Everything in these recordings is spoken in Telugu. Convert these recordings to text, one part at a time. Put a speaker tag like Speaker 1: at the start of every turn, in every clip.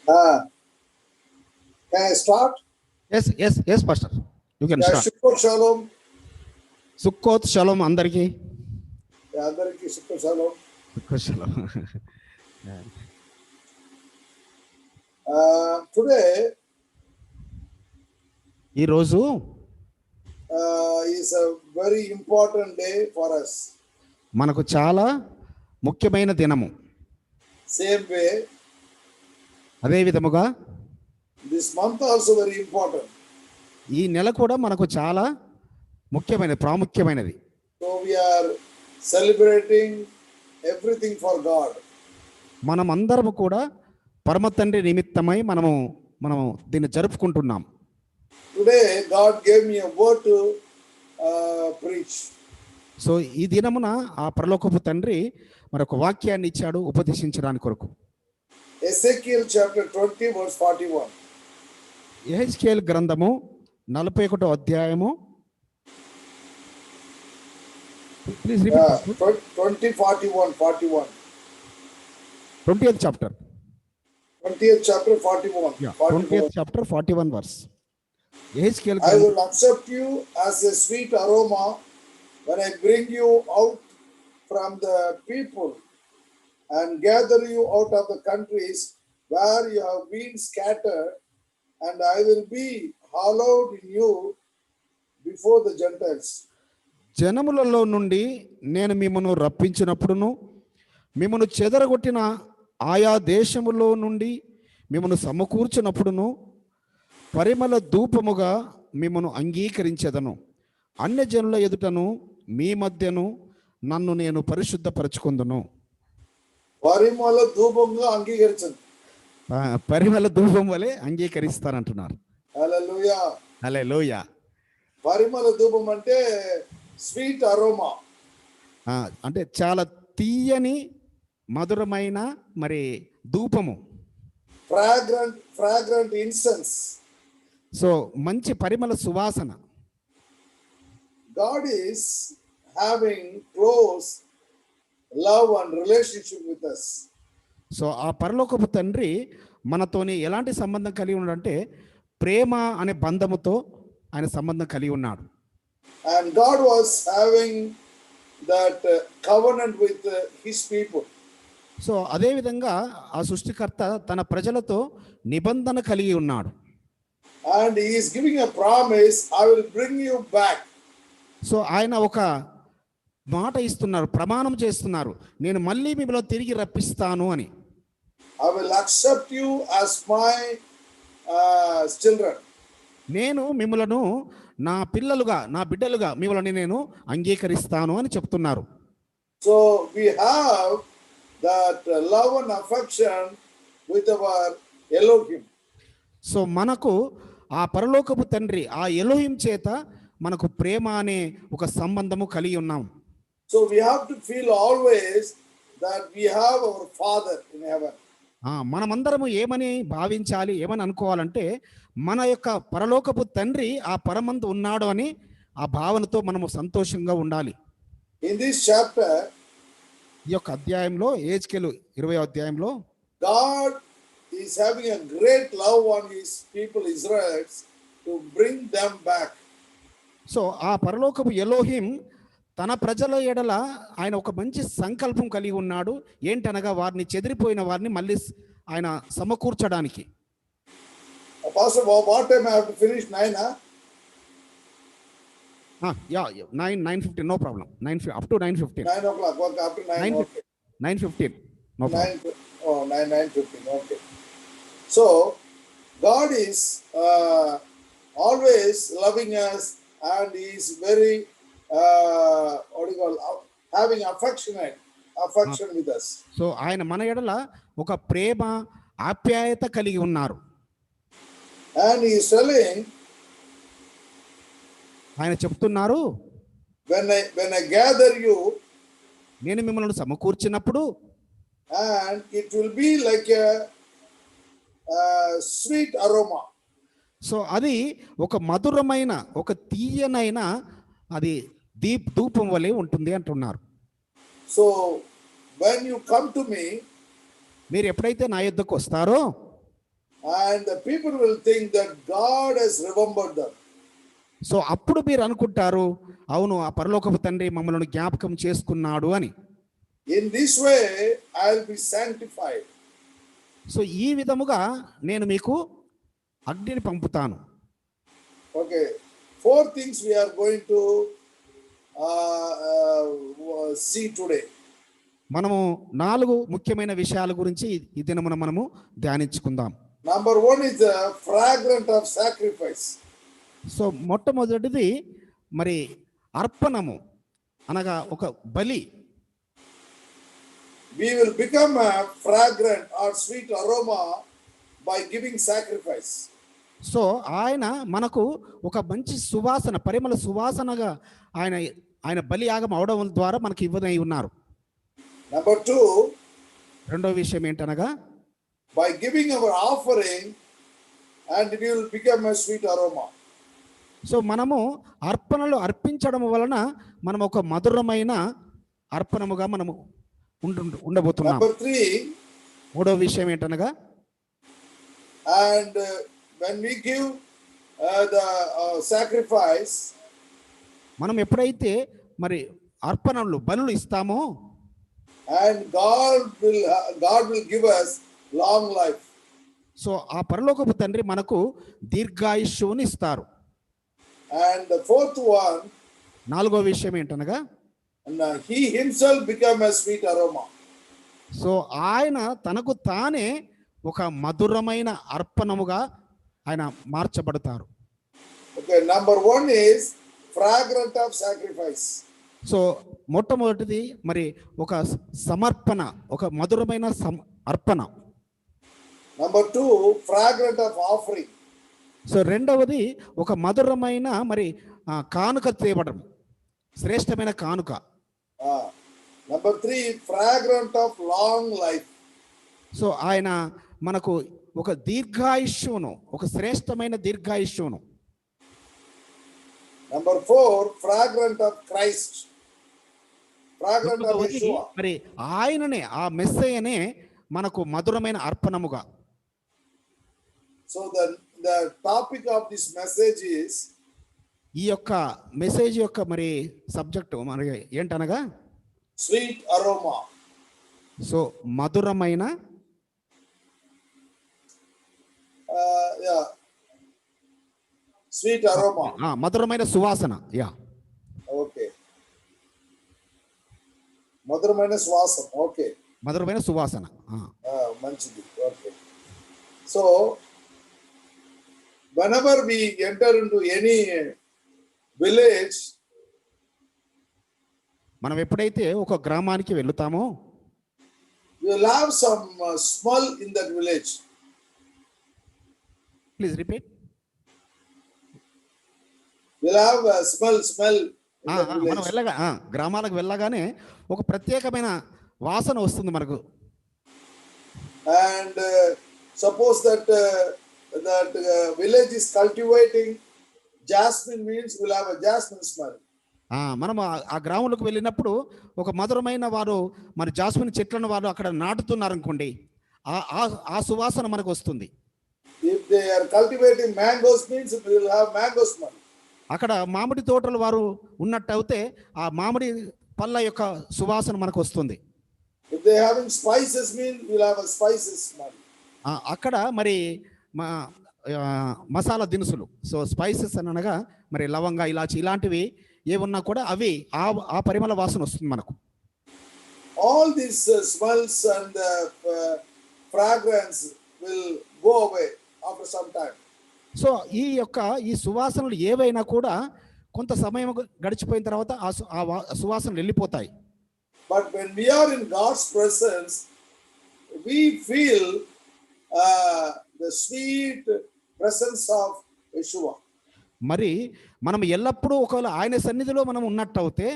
Speaker 1: Can I start?
Speaker 2: Yes, Pastor. You can start.
Speaker 1: Sukkot Shalom.
Speaker 2: Sukkot Shalom అందరికి.
Speaker 1: అందరికి Sukkot Shalom.
Speaker 2: Sukkot Shalom.
Speaker 1: Today
Speaker 2: ఈ రోజు
Speaker 1: is a very important day for us.
Speaker 2: మనకు చాలా ముఖ్యమైన దినము.
Speaker 1: Same way.
Speaker 2: అదే విధముగా
Speaker 1: This month also very important.
Speaker 2: ఈ నెల కూడా మనకు చాలా ముఖ్యమైనది, ప్రాముఖ్యమైనది.
Speaker 1: So we are celebrating everything for God.
Speaker 2: మనం అందరము కూడా పరమ తండ్రి నిమిత్తమై మనము దీన్ని జరుపుకుంటున్నాం.
Speaker 1: Today God gave me a word to preach.
Speaker 2: So ఈ దినమున ఆ పరలోకపు తండ్రి మరొక వాక్యాన్ని ఇచ్చాడు ఉపదేశించడానికి కొరకు.
Speaker 1: Ezekiel chapter 20 verse 41.
Speaker 2: యెహెజ్కేలు గ్రంథము 41వ అధ్యాయము. Please repeat.
Speaker 1: 41.
Speaker 2: 20th chapter.
Speaker 1: 20th chapter 41.
Speaker 2: Yeah, 20th chapter 41 verse. యెహెజ్కేలు
Speaker 1: I will accept you as a sweet aroma when I bring you out from the people and gather you out of the countries where you have been scattered, and I will be hallowed in you before the Gentiles.
Speaker 2: జనములలో నుండి నేను మిమ్మను రప్పించినప్పుడును మిమ్మను చెదరగొట్టిన ఆయా దేశములో నుండి మిమ్మను సమకూర్చినప్పుడును పరిమళ ధూపముగా మిమ్మను అంగీకరించెదను. అన్యజనుల ఎదుటను మీ మధ్యను నన్ను నేను పరిశుద్ధపరచుకుందును.
Speaker 1: పరిమళ ధూపంగా అంగీకరించండి.
Speaker 2: పరిమళ ధూపం వలె అంగీకరిస్తానంటున్నారు.
Speaker 1: హల్లెలూయా.
Speaker 2: హల్లెలూయా.
Speaker 1: పరిమళ ధూపం అంటే స్వీట్ అరోమా,
Speaker 2: అంటే చాలా తీయని మధురమైన మరి ధూపము.
Speaker 1: Fragrant incense.
Speaker 2: సో మంచి పరిమళ సువాసన.
Speaker 1: God is having close love and relationship with us.
Speaker 2: So ఆ పరలోకపు తండ్రి మనతోని ఎలాంటి సంబంధం కలిగి ఉన్నాడంటే ప్రేమ అనే బంధముతో ఆయన సంబంధం కలిగి ఉన్నాడు.
Speaker 1: And God was having that covenant with his people.
Speaker 2: So అదే విధంగా ఆ సృష్టికర్త తన ప్రజలతో నిబంధన కలిగి ఉన్నాడు.
Speaker 1: And he is giving a promise, I will bring you back.
Speaker 2: So ఆయన ఒక మాట ఇస్తున్నారు, ప్రమాణం చేస్తున్నారు, నేను మళ్ళీ మిమ్మల్ని తిరిగి రప్పిస్తాను అని.
Speaker 1: I will accept you as my children.
Speaker 2: నేను మిమ్మలను నా పిల్లలుగా, నా బిడ్డలుగా మిమ్మల్ని నేను అంగీకరిస్తాను అని చెప్తున్నారు.
Speaker 1: So we have that love and affection with our Elohim.
Speaker 2: So మనకు ఆ పరలోకపు తండ్రి ఆ ఎలోహిం చేత మనకు ప్రేమ అనే ఒక సంబంధము కలిగి ఉన్నాం.
Speaker 1: So we have to feel always that we have our Father in heaven.
Speaker 2: మనమందరము ఏమని భావించాలి, ఏమని అనుకోవాలంటే మన యొక్క పరలోకపు తండ్రి ఆ పరమందు ఉన్నాడు అని ఆ భావనతో మనము సంతోషంగా ఉండాలి.
Speaker 1: In this chapter,
Speaker 2: ఈ యొక్క అధ్యాయంలో యెహెజ్కేలు 20వ అధ్యాయంలో
Speaker 1: God is having a great love on his people Israelites to bring them back.
Speaker 2: So ఆ పరలోకపు ఎలోహిం తన ప్రజల ఎడల ఆయన ఒక మంచి సంకల్పం కలిగి ఉన్నాడు. ఏంటనగా వారిని చెదిరిపోయిన వారిని మళ్ళీ ఆయన సమకూర్చడానికి.
Speaker 1: Pastor, what time I have to finish? 9, huh?
Speaker 2: Yeah, 9:15, no problem. 9 up to 9:15.
Speaker 1: 9 o'clock, okay, up to 9.
Speaker 2: 9:15, no problem.
Speaker 1: 9:15, okay. So, God is always loving us, and he is very, having affection with us.
Speaker 2: So ఆయన మన ఎడల ఒక ప్రేమ ఆప్యాయత కలిగి ఉన్నారు.
Speaker 1: And he is telling,
Speaker 2: ఆయన చెప్తున్నారు,
Speaker 1: when I gather you,
Speaker 2: నేను మిమ్మల్ని సమకూర్చినప్పుడు,
Speaker 1: and it will be like a sweet aroma.
Speaker 2: So అది ఒక మధురమైన, ఒక తీయనైన అది ధూపం వలె ఉంటుంది అంటున్నారు.
Speaker 1: So when you come to me,
Speaker 2: మీరు ఎప్పుడైతే నా యొద్దకు వస్తారో,
Speaker 1: and the people will think that God has remembered them.
Speaker 2: So అప్పుడు మీరు అనుకుంటారు, అవును ఆ పరలోకపు తండ్రి మమ్మల్ని జ్ఞాపకం చేసుకున్నాడు అని.
Speaker 1: In this way, I'll be sanctified.
Speaker 2: So ఈ విధముగా నేను మీకు అగ్నిని పంపుతాను.
Speaker 1: Okay, four things we are going to see today.
Speaker 2: మనము 4 ముఖ్యమైన విషయాల గురించి ఈ దినమున మనము ధ్యానించుకుందాం.
Speaker 1: Number one is the fragrance of sacrifice.
Speaker 2: So మొట్టమొదటిది మరి అర్పణము అనగా ఒక బలి.
Speaker 1: We will become a fragrant or sweet aroma by giving sacrifice.
Speaker 2: So ఆయన మనకు ఒక మంచి సువాసన, పరిమళ సువాసనగా ఆయన బలి యాగం అవడం ద్వారా మనకి ఇవ్వనై ఉన్నారు.
Speaker 1: Number two,
Speaker 2: రెండో విషయం ఏంటనగా
Speaker 1: by giving our offering and we will become a sweet aroma.
Speaker 2: So మనము అర్పణలు అర్పించడం వలన మనం ఒక మధురమైన అర్పణముగా మనము ఉండబోతున్నాం.
Speaker 1: Number three,
Speaker 2: మూడో విషయం ఏంటనగా
Speaker 1: and when we give the sacrifice,
Speaker 2: మనం ఎప్పుడైతే మరి అర్పణలు బలులు ఇస్తామో
Speaker 1: and God will give us long life.
Speaker 2: So ఆ పరలోకపు తండ్రి మనకు దీర్ఘాయుష్యుని ఇస్తారు.
Speaker 1: And the fourth one,
Speaker 2: నాలుగో విషయం ఏంటనగా
Speaker 1: and he himself become a sweet aroma.
Speaker 2: So ఆయన తనకు తానే ఒక మధురమైన అర్పణముగా ఆయన మార్చబడతారు.
Speaker 1: Okay, number one is fragrance of sacrifice.
Speaker 2: So మొట్టమొదటిది మరి ఒక సమర్పణ, ఒక మధురమైన అర్పణ.
Speaker 1: Number two, fragrance of offering.
Speaker 2: So రెండవది ఒక మధురమైన మరి కానుక తేవడం, శ్రేష్టమైన కానుక.
Speaker 1: Number three, fragrance of long life.
Speaker 2: So ఆయన మనకు ఒక దీర్ఘాయుష్యును, ఒక శ్రేష్టమైన దీర్ఘాయుష్యును.
Speaker 1: Number four, fragrance of Christ. Fragrance of Yeshua.
Speaker 2: మరి ఆయననే, ఆ మెస్సయ్యనే మనకు మధురమైన అర్పణముగా.
Speaker 1: So the topic of this message is,
Speaker 2: ఈ యొక్క మెసేజ్ యొక్క మరి సబ్జెక్టు మరి ఏంటనగా
Speaker 1: sweet aroma.
Speaker 2: సో మధురమైన
Speaker 1: Yeah, sweet aroma.
Speaker 2: మధురమైన సువాసన. Yeah,
Speaker 1: Okay. మధురమైన శ్వాసం. ఓకే,
Speaker 2: మధురమైన సువాసన.
Speaker 1: మంచిది. Okay, so whenever we enter into any village,
Speaker 2: మనం ఎప్పుడైతే ఒక గ్రామానికి వెళుతామో
Speaker 1: we will have some smell in that village.
Speaker 2: Please repeat.
Speaker 1: We'll have a smell in that
Speaker 2: మనం
Speaker 1: village.
Speaker 2: గ్రామాలకు వెళ్ళగానే ఒక ప్రత్యేకమైన వాసన వస్తుంది మనకు.
Speaker 1: And suppose that village is cultivating jasmine, means we'll have a jasmine smell.
Speaker 2: మనం ఆ గ్రామంలోకి వెళ్ళినప్పుడు ఒక మధురమైన వారు మరి జాస్మిన్ చెట్లను వారు అక్కడ నాటుతున్నారు అనుకోండి, ఆ సువాసన మనకు వస్తుంది.
Speaker 1: If they are cultivating mangoes, means we will have mango smell.
Speaker 2: అక్కడ మామిడి తోటలు వారు ఉన్నట్టు అయితే ఆ మామిడి పళ్ళ యొక్క సువాసన మనకు వస్తుంది.
Speaker 1: If they are having spices, means we will have a spices smell.
Speaker 2: అక్కడ మరి మసాలా దినుసులు, సో స్పైసెస్ అని అనగా మరి లవంగ, ఇలాచి ఇలాంటివి ఏమున్నా కూడా అవి ఆ పరిమళ వాసన వస్తుంది మనకు.
Speaker 1: All these smells and fragrance will go away after some time.
Speaker 2: So ఈ సువాసనలు ఏవైనా కూడా కొంత సమయం గడిచిపోయిన తర్వాత ఆ సువాసనలు వెళ్ళిపోతాయి.
Speaker 1: But when we are in God's presence, we feel the sweet presence of Yeshua.
Speaker 2: మరి మనం ఎల్లప్పుడూ ఒకవేళ ఆయన సన్నిధిలో మనం ఉన్నట్టు అయితే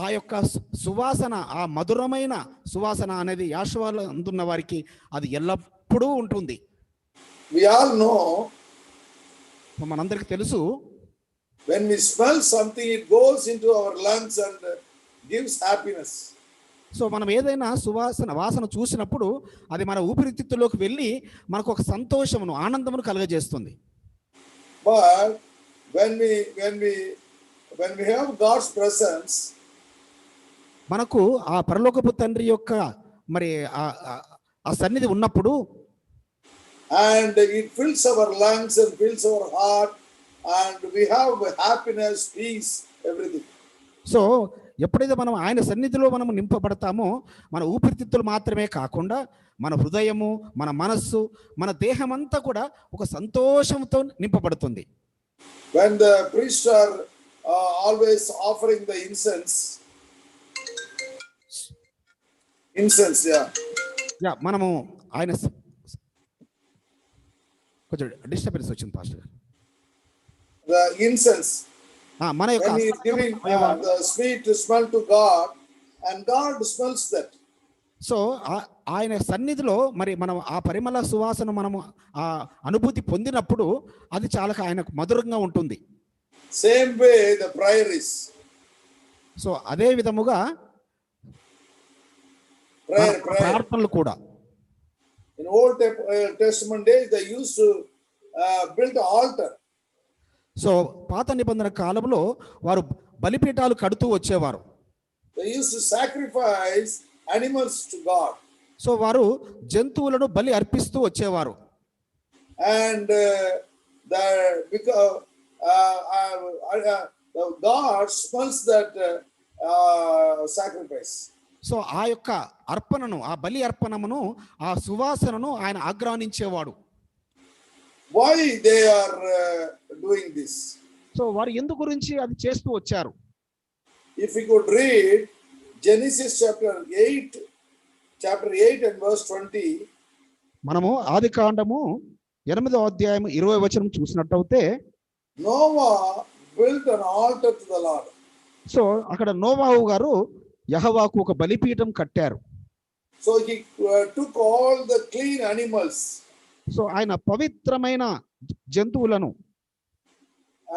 Speaker 2: ఆ యొక్క సువాసన, ఆ మధురమైన సువాసన అనేది యాషువాలో అందున్న వారికి అది ఎల్లప్పుడూ ఉంటుంది.
Speaker 1: We all know,
Speaker 2: మనందరికి తెలుసు,
Speaker 1: when we smell something, it goes into our lungs and gives happiness.
Speaker 2: So మనం ఏదైనా వాసన చూసినప్పుడు అది మన ఊపిరితిత్తులోకి వెళ్ళి మనకు ఒక సంతోషమును ఆనందమును కలుగజేస్తుంది.
Speaker 1: But when we when we when we have God's presence,
Speaker 2: మనకు ఆ పరలోకపు తండ్రి యొక్క మరి ఆ సన్నిధి ఉన్నప్పుడు
Speaker 1: and it fills our lungs and fills our heart, and we have happiness, peace, everything.
Speaker 2: So ఎప్పుడైతే మనం ఆయన సన్నిధిలో మనం నింపబడతామో మన ఊపిరితిత్తులు మాత్రమే కాకుండా మన హృదయము, మన మనస్సు, మన దేహం అంతా కూడా ఒక సంతోషంతో నింపబడుతుంది.
Speaker 1: When the priests are always offering the incense,
Speaker 2: yeah మనము ఆయన కొంచెం డిస్టర్బెన్స్ వచ్చింది పాస్టర్ గారు.
Speaker 1: the incense,
Speaker 2: మన యొక్క
Speaker 1: when he is giving the sweet smell to God, and God smells that.
Speaker 2: So ఆయన సన్నిధిలో మరి మనం ఆ పరిమళ సువాసన మనము ఆ అనుభూతి పొందినప్పుడు అది చాలా ఆయనకు మధురంగా ఉంటుంది.
Speaker 1: Same way the prayer is.
Speaker 2: So అదే విధముగా ప్రార్థనలు కూడా.
Speaker 1: In Old Testament days they used to build an altar.
Speaker 2: So పాత నిబంధన కాలంలో వారు బలిపీఠాలు కడుతూ వచ్చేవారు.
Speaker 1: They used to sacrifice animals to God.
Speaker 2: So వారు జంతువులను బలి అర్పిస్తూ వచ్చేవారు.
Speaker 1: And because God smells that sacrifice.
Speaker 2: So ఆ యొక్క అర్పణను, ఆ బలి అర్పణమును, ఆ సువాసనను ఆయన ఆగ్రహించేవాడు.
Speaker 1: Why they are doing this?
Speaker 2: So వారు ఎందు గురించి అది చేస్తూ వచ్చారు?
Speaker 1: If we could read Genesis chapter 8 and verse 20,
Speaker 2: మనము ఆదికాండము 8వ అధ్యాయం 20వ వచనం చూసినట్టయితే,
Speaker 1: Noah built an altar to the Lord.
Speaker 2: So అక్కడ నోవాహు గారు యెహోవాకు ఒక బలిపీఠం కట్టారు.
Speaker 1: So he took all the clean animals.
Speaker 2: So ఆయన పవిత్రమైన జంతువులను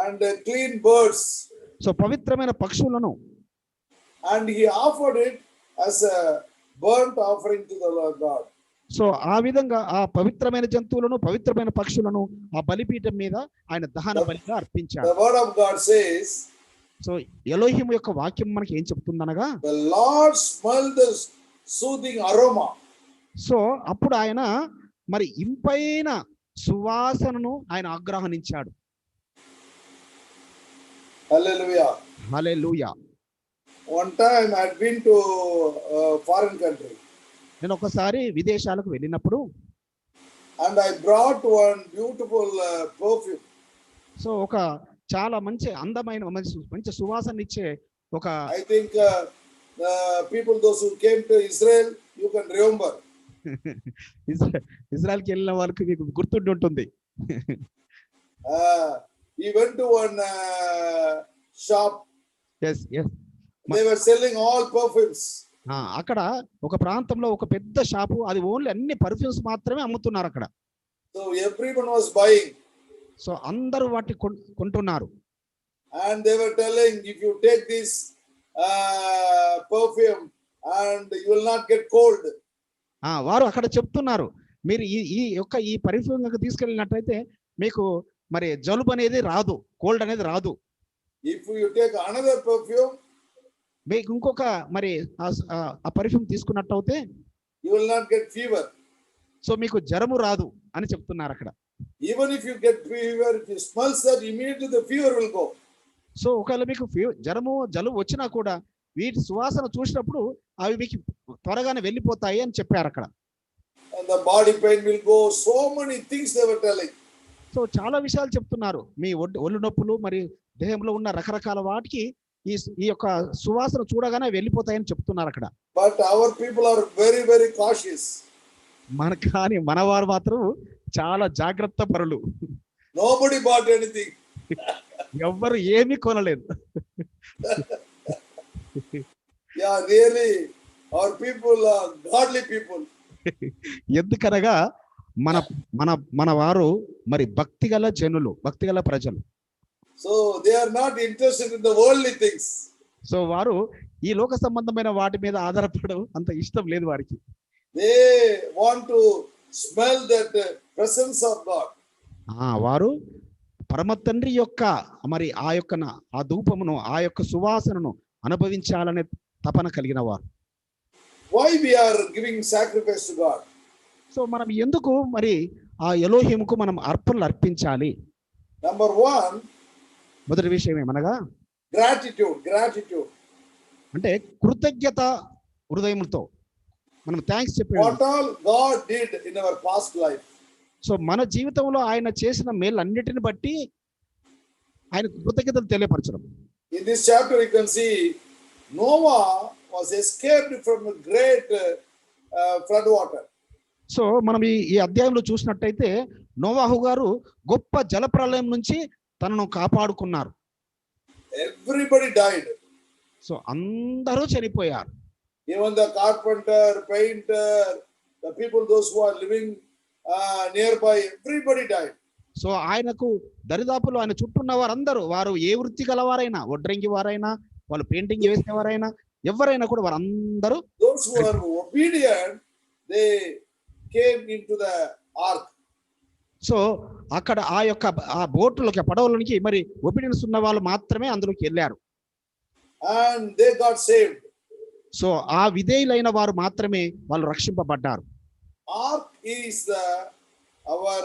Speaker 1: and clean birds.
Speaker 2: సో పవిత్రమైన పక్షులను
Speaker 1: And he offered it as a burnt offering to the Lord God.
Speaker 2: So ఆ విధంగా ఆ పవిత్రమైన జంతువులను, పవిత్రమైన పక్షులను ఆ బలిపీఠం మీద ఆయన దహన బలిగా అర్పించారు.
Speaker 1: The word of God says,
Speaker 2: so Elohim యొక్క వాక్యం మనకి ఏం చెప్తుందనగా,
Speaker 1: the Lord smelled the soothing aroma.
Speaker 2: So అప్పుడు ఆయన మరి ఇంపైన సువాసనను ఆయన ఆగ్రహించాడు.
Speaker 1: Hallelujah.
Speaker 2: Hallelujah.
Speaker 1: One time I had been to a foreign country.
Speaker 2: నేను ఒకసారి విదేశాలకు వెళ్ళినప్పుడు
Speaker 1: and I brought one beautiful perfume.
Speaker 2: So ఒక చాలా మంచి అందమైన మంచి సువాసన ఇచ్చే ఒక
Speaker 1: I think the people those who came to Israel, you can remember.
Speaker 2: ఇజ్రాయెల్కి వెళ్ళిన వాళ్ళకి మీకు గుర్తుండి ఉంటుంది.
Speaker 1: He went to one shop.
Speaker 2: yes
Speaker 1: They were selling all perfumes.
Speaker 2: అక్కడ ఒక ప్రాంతంలో ఒక పెద్ద షాపు, అది ఓన్లీ అన్ని పర్ఫ్యూమ్స్ మాత్రమే అమ్ముతున్నారు అక్కడ.
Speaker 1: So everyone was buying.
Speaker 2: So అందరూ వాటి కొంటున్నారు.
Speaker 1: And they were telling, if you take this perfume and you will not get cold.
Speaker 2: వారు అక్కడ చెప్తున్నారు, మీరు ఈ పర్ఫ్యూమ్ తీసుకెళ్ళినట్టయితే మీకు మరి జలుబు అనేది రాదు, కోల్డ్ అనేది రాదు.
Speaker 1: If you take another perfume,
Speaker 2: మీకు ఇంకొక మరి ఆ పర్ఫ్యూమ్ తీసుకున్నట్టయితే
Speaker 1: you will not get fever.
Speaker 2: So మీకు జ్వరము రాదు అని చెప్తున్నారు అక్కడ.
Speaker 1: Even if you get fever, if you smell that, immediately the fever will go.
Speaker 2: So ఒకవేళ మీకు జ్వరము జలుబు వచ్చినా కూడా వీటి సువాసన చూసినప్పుడు అవి మీకు త్వరగానే వెళ్ళిపోతాయి అని చెప్పారు అక్కడ.
Speaker 1: And the body pain will go. So many things they were telling.
Speaker 2: So చాలా విషయాలు చెప్తున్నారు. మీ ఒళ్ళు నొప్పులు మరి దేహంలో ఉన్న రకరకాల వాటికి ఈ యొక్క సువాసన చూడగానే వెళ్ళిపోతాయని చెప్తున్నారు అక్కడ.
Speaker 1: But our people are very, very cautious.
Speaker 2: కానీ మన వారు మాత్రం చాలా జాగ్రత్త పరులు.
Speaker 1: Nobody bought anything.
Speaker 2: ఎవ్వరు ఏమీ కొనలేదు.
Speaker 1: Yeah, really, our people are godly people.
Speaker 2: ఎందుకనగా మన వారు మరి భక్తిగల జనులు, భక్తిగల ప్రజలు.
Speaker 1: So they are not interested in the worldly things.
Speaker 2: So వారు ఈ లోక సంబంధమైన వాటి మీద ఆధారపడడం అంత ఇష్టం లేదు వారికి.
Speaker 1: They want to smell that presence of God.
Speaker 2: వారు పరమ తండ్రి యొక్క మరి ఆ ధూపమును, ఆ యొక్క సువాసనను అనుభవించాలనే తపన కలిగిన వారు.
Speaker 1: Why we are giving sacrifice to God?
Speaker 2: So మనం ఎందుకు మరి ఆ ఎలోహిముకు మనం అర్పణలు అర్పించాలి?
Speaker 1: Number one,
Speaker 2: మొదటి విషయం ఏమనగా
Speaker 1: gratitude.
Speaker 2: అంటే కృతజ్ఞత హృదయంతో మనం థ్యాంక్స్ చెప్పే.
Speaker 1: What all God did in our past life.
Speaker 2: So మన జీవితంలో ఆయన చేసిన మేలన్నిటిని బట్టి ఆయన కృతజ్ఞతలు తెలియపరచడం.
Speaker 1: In this chapter you can see Noah was escaped from a great flood water.
Speaker 2: So మనం ఈ అధ్యాయంలో చూసినట్టయితే నోవాహు గారు గొప్ప జలప్రలయం నుంచి తనను కాపాడుకున్నారు.
Speaker 1: Everybody died.
Speaker 2: సో అందరూ చనిపోయారు.
Speaker 1: Even the carpenter, painter, the people, those who are living nearby, everybody died.
Speaker 2: So ఆయనకు దరిదాపులు ఆయన చుట్టూన్న వారందరూ, వారు ఏ వృత్తి గలవారైనా, వడ్రంగి వారైనా, వాళ్ళు పెయింటింగ్ వేసేవారైనా, ఎవరైనా కూడా వారందరూ,
Speaker 1: those who are obedient, they came into the ark.
Speaker 2: So అక్కడ ఆ బోట్లకి, పడవలకి మరి ఒబీడియన్స్ ఉన్న వాళ్ళు మాత్రమే అందులోకి వెళ్ళారు.
Speaker 1: And they got saved.
Speaker 2: So ఆ విధేయులైన వారు మాత్రమే వాళ్ళు రక్షింపబడ్డారు.
Speaker 1: Ark is our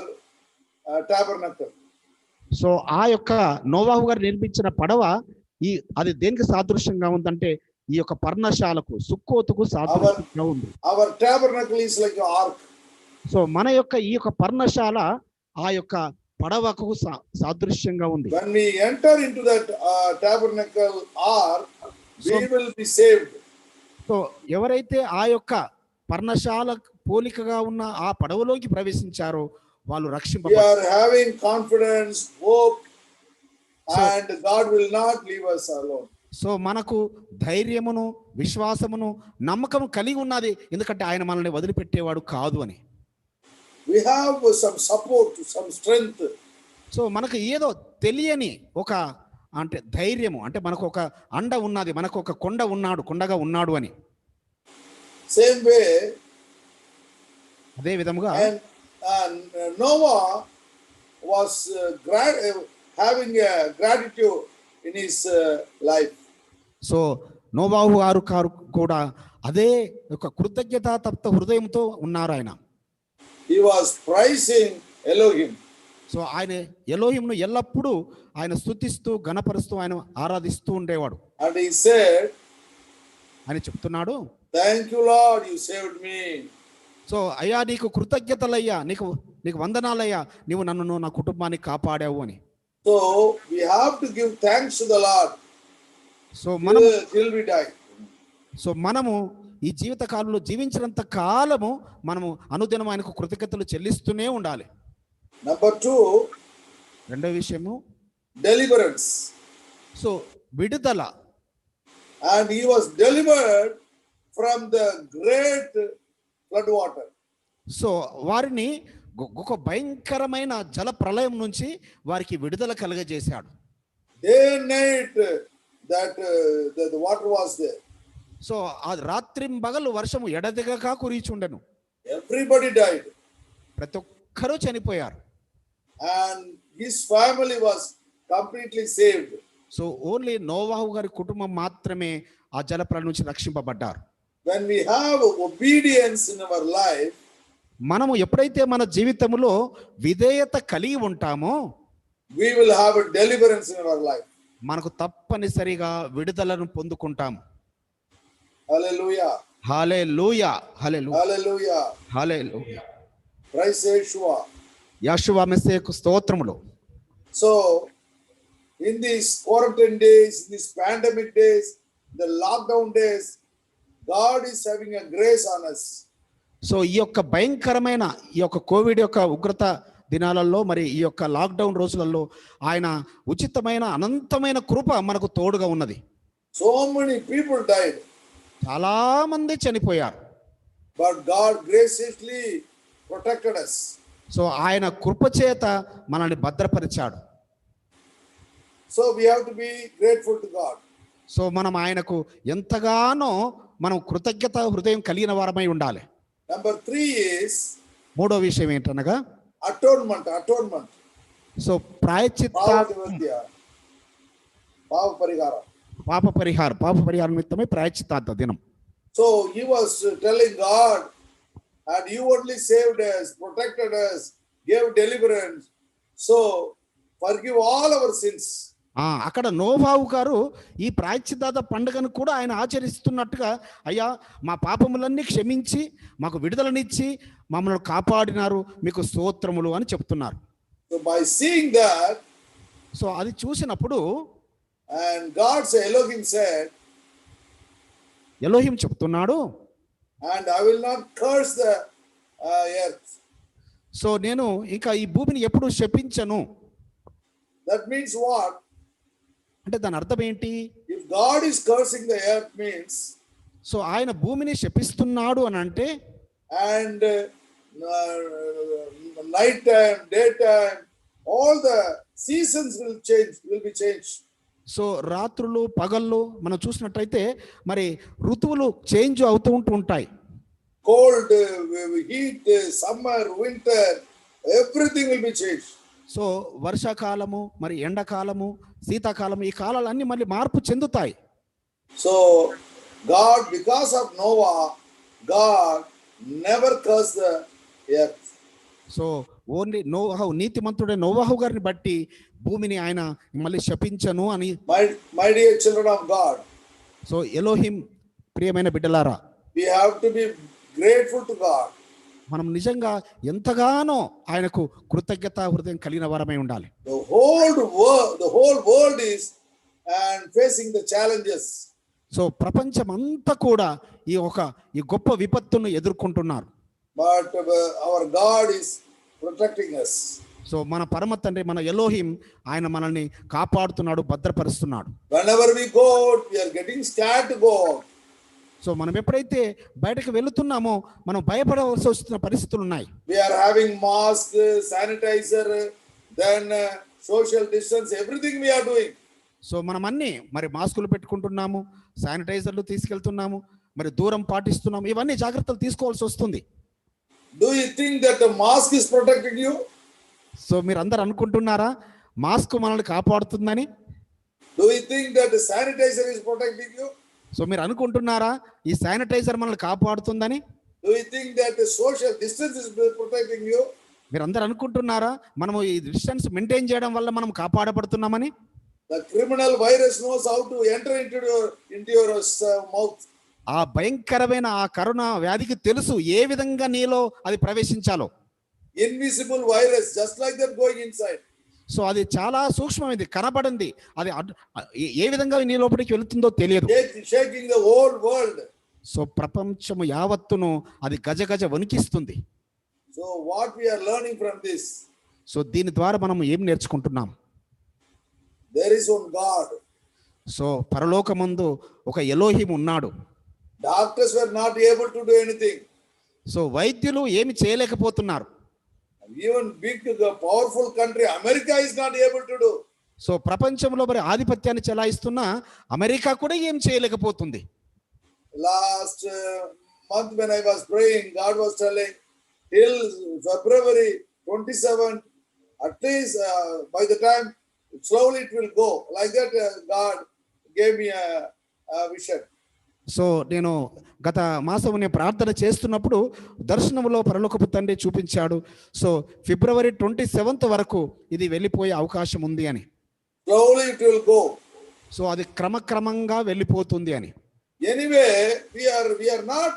Speaker 1: tabernacle.
Speaker 2: So ఆ యొక్క నోవాహు గారు నిర్మించిన పడవ అది దేనికి సాదృశ్యంగా ఉందంటే ఈ యొక్క పర్ణశాలకు, సుక్కోతుకు సాదృశ్యంగా ఉంది.
Speaker 1: Our tabernacle is like an ark.
Speaker 2: So మన యొక్క ఈ యొక్క పర్ణశాల ఆ యొక్క పడవకు సాదృశ్యంగా ఉంది.
Speaker 1: When we enter into that tabernacle ark, we will be saved.
Speaker 2: So ఎవరైతే ఆ యొక్క పర్ణశాల పోలికగా ఉన్న ఆ పడవలోకి ప్రవేశించారో వాళ్ళు రక్షింపబడతారు.
Speaker 1: We are having confidence, hope, and God will not leave us alone.
Speaker 2: So మనకు ధైర్యమును, విశ్వాసమును, నమ్మకం కలిగి ఉన్నది, ఎందుకంటే ఆయన మనల్ని వదిలిపెట్టేవాడు కాదు అని.
Speaker 1: We have some support, some strength.
Speaker 2: So మనకు ఏదో తెలియని ఒక అంటే ధైర్యము, అంటే మనకు ఒక అండ ఉన్నది, మనకు ఒక కొండగా ఉన్నాడు అని.
Speaker 1: Same way,
Speaker 2: అదే విధముగా
Speaker 1: Noah was having a gratitude in his life.
Speaker 2: So నోవాహు గారు కూడా అదే ఒక కృతజ్ఞతా తప్త హృదయంతో ఉన్నారు ఆయన.
Speaker 1: He was praising Elohim.
Speaker 2: So ఆయన ఎలోహింను ఎల్లప్పుడూ ఆయన స్తుతిస్తూ, గణపరుస్తూ, ఆయన ఆరాధిస్తూ ఉండేవాడు.
Speaker 1: And he said,
Speaker 2: ఆయన చెప్తున్నాడు,
Speaker 1: thank you Lord, you saved me.
Speaker 2: So అయ్యా నీకు కృతజ్ఞతలయ్యా, నీకు వందనాలయ్యా, నీవు నన్ను, నా కుటుంబాన్ని కాపాడావు అని.
Speaker 1: So we have to give thanks to the Lord.
Speaker 2: So మనము
Speaker 1: till we die.
Speaker 2: సో మనము ఈ జీవిత కాలంలో జీవించినంత కాలము మనము అనుదినం ఆయనకు కృతజ్ఞతలు చెల్లిస్తూనే ఉండాలి.
Speaker 1: Number 2,
Speaker 2: రెండో విషయము
Speaker 1: deliverance.
Speaker 2: సో విడుదల.
Speaker 1: And he was delivered from the great flood water.
Speaker 2: So వారిని ఒక భయంకరమైన జల ప్రళయం నుంచి వారికి విడుదల కలుగజేశాడు.
Speaker 1: Day and night that the water was there.
Speaker 2: So ఆ రాత్రింబగలు వర్షము ఎడతెగక కురిచుండెను.
Speaker 1: Everybody died.
Speaker 2: ప్రతి ఒక్కరూ చనిపోయారు.
Speaker 1: And his family was completely saved.
Speaker 2: So only నోవాహు గారి కుటుంబం మాత్రమే ఆ జల ప్రళయం నుంచి రక్షింపబడ్డారు.
Speaker 1: When we have obedience in our life,
Speaker 2: మనము ఎప్పుడైతే మన జీవితంలో విధేయత కలిగి ఉంటామో
Speaker 1: we will have a deliverance in our life.
Speaker 2: మనకు తప్పనిసరిగా విడుదలను పొందుకుంటాము.
Speaker 1: Hallelujah.
Speaker 2: హల్లెలూయా, హల్లెలూయా,
Speaker 1: Hallelujah.
Speaker 2: హల్లెలూయా.
Speaker 1: Praise Yeshua.
Speaker 2: యెహోవా మెస్సీయకు స్తోత్రములు.
Speaker 1: So in these quarantine days, in these pandemic days, the lockdown days, God is having a grace on us.
Speaker 2: So ఈ యొక్క భయంకరమైన ఈ యొక్క కోవిడ్ యొక్క ఉగ్రత దినాలలో, మరి ఈ యొక్క లాక్డౌన్ రోజులలో ఆయన ఉచితమైన అనంతమైన కృప మనకు తోడుగా ఉన్నది.
Speaker 1: So many people died,
Speaker 2: చాలా మంది చనిపోయారు.
Speaker 1: but God graciously protected us.
Speaker 2: So ఆయన కృప చేత మనల్ని భద్రపరిచాడు.
Speaker 1: So we have to be grateful to God.
Speaker 2: So మనం ఆయనకు ఎంతగానో మనం కృతజ్ఞత హృదయం కలిగిన వారమై ఉండాలి.
Speaker 1: Number 3 is
Speaker 2: మూడో విషయం ఏంటనగా
Speaker 1: atonement.
Speaker 2: సో ప్రాయశ్చిత్త,
Speaker 1: Pava Parihara.
Speaker 2: పాప పరిహారం నిమిత్తమై ప్రాయశ్చిత్తార్థ దినం.
Speaker 1: So he was telling God, and you only saved us, protected us, gave deliverance. So forgive all our sins.
Speaker 2: అక్కడ నోవాహు గారు ఈ ప్రాయశ్చిత్తార్థ పండుగను కూడా ఆయన ఆచరిస్తున్నట్టుగా, అయ్యా మా పాపములన్నీ క్షమించి మాకు విడుదలనిచ్చి మమ్మల్ని కాపాడినారు, మీకు స్తోత్రములు అని చెప్తున్నారు.
Speaker 1: So by seeing that,
Speaker 2: so అది చూసినప్పుడు
Speaker 1: and Elohim said,
Speaker 2: ఎలోహిం చెప్తున్నాడు,
Speaker 1: and I will not curse the earth.
Speaker 2: So నేను ఇంకా ఈ భూమిని ఎప్పుడు శపించను.
Speaker 1: That means what?
Speaker 2: అంటే దాని అర్థం ఏంటి?
Speaker 1: If God is cursing the earth means,
Speaker 2: so ఆయన భూమిని శపిస్తున్నాడు అని అంటే,
Speaker 1: and night time, daytime, all the seasons will be changed.
Speaker 2: So రాత్రులు పగళ్ళు మనం చూసినట్టయితే మరి ఋతువులు చేంజ్ అవుతూ ఉంటాయి.
Speaker 1: Cold, heat, summer, winter, everything will be changed.
Speaker 2: So వర్షాకాలము, మరి ఎండాకాలము, శీతాకాలం, ఈ కాలాలన్నీ మళ్ళీ మార్పు చెందుతాయి.
Speaker 1: So God, because of Noah, God never cursed the earth.
Speaker 2: So only నోవాహు, నీతిమంతుడే నోవాహు గారిని బట్టి భూమిని ఆయన మళ్ళీ శపించను అని.
Speaker 1: My dear children of God,
Speaker 2: so Elohim ప్రియమైన బిడ్డలారా,
Speaker 1: we have to be grateful to God.
Speaker 2: మనం నిజంగా ఎంతగానో ఆయనకు కృతజ్ఞత హృదయం కలిగిన వారమై ఉండాలి.
Speaker 1: The whole world is and facing the challenges.
Speaker 2: So ప్రపంచం అంతా కూడా ఈ గొప్ప విపత్తును ఎదుర్కొంటున్నారు.
Speaker 1: But our God is protecting us.
Speaker 2: So మన పరమ తండ్రి, మన ఎలోహిం, ఆయన మనల్ని కాపాడుతున్నాడు, భద్రపరుస్తున్నాడు.
Speaker 1: Whenever we go out, we are getting scared to go out.
Speaker 2: So మనం ఎప్పుడైతే బయటకు వెళుతున్నామో మనం భయపడవలసి వస్తున్న పరిస్థితులు ఉన్నాయి.
Speaker 1: We are having mask, sanitizer, then social distance, everything we are doing.
Speaker 2: So మనం అన్ని మరి మాస్కులు పెట్టుకుంటున్నాము, శానిటైజర్లు తీసుకెళ్తున్నాము, మరి దూరం పాటిస్తున్నాము, ఇవన్నీ జాగ్రత్తలు తీసుకోవాల్సి వస్తుంది.
Speaker 1: Do you think that the mask is protecting you?
Speaker 2: So మీరు అందరు అనుకుంటున్నారా మాస్క్ మనల్ని కాపాడుతుందని?
Speaker 1: Do you think that the sanitizer is protecting you?
Speaker 2: So మీరు అనుకుంటున్నారా ఈ శానిటైజర్ మనల్ని కాపాడుతుందని?
Speaker 1: Do you think that the social distance is protecting you?
Speaker 2: మీరు అందరు అనుకుంటున్నారా మనము ఈ డిస్టెన్స్ మెయింటైన్ చేయడం వల్ల మనం కాపాడబడుతున్నామని?
Speaker 1: The criminal virus knows how to enter into your mouth.
Speaker 2: ఆ భయంకరమైన ఆ కరోనా వ్యాధికి తెలుసు ఏ విధంగా నీలో అది ప్రవేశించాలో.
Speaker 1: Invisible virus, just like that going inside.
Speaker 2: So అది చాలా సూక్ష్మమైనది, కనబడింది, అది ఏ విధంగా నీ లోపలికి వెళుతుందో తెలియదు.
Speaker 1: Shaking the whole world.
Speaker 2: So ప్రపంచము యావత్తును అది గజగజ వణికిస్తుంది.
Speaker 1: So what we are learning from this?
Speaker 2: So దీని ద్వారా మనం ఏం నేర్చుకుంటున్నాం?
Speaker 1: There is one God.
Speaker 2: So పరలోకమందు ఒక ఎలోహిం ఉన్నాడు.
Speaker 1: Doctors were not able to do anything.
Speaker 2: So వైద్యులు ఏమి చేయలేకపోతున్నారు.
Speaker 1: Even big powerful country America is not able to do.
Speaker 2: So ప్రపంచంలో మరి ఆధిపత్యాన్ని చెలాయిస్తున్న అమెరికా కూడా ఏం చేయలేకపోతుంది.
Speaker 1: Last month when I was praying, God was telling till February 27, at least by the time slowly it will go. Like that God gave me a vision.
Speaker 2: So నేను గత మాసం నేను ప్రార్థన చేస్తున్నప్పుడు దర్శనంలో పరలోకపు తండ్రి చూపించాడు. సో ఫిబ్రవరి 27 వరకు ఇది వెళ్ళిపోయే అవకాశం ఉంది అని.
Speaker 1: Slowly it will go.
Speaker 2: So అది క్రమక్రమంగా వెళ్ళిపోతుంది అని.
Speaker 1: Anyway, we are not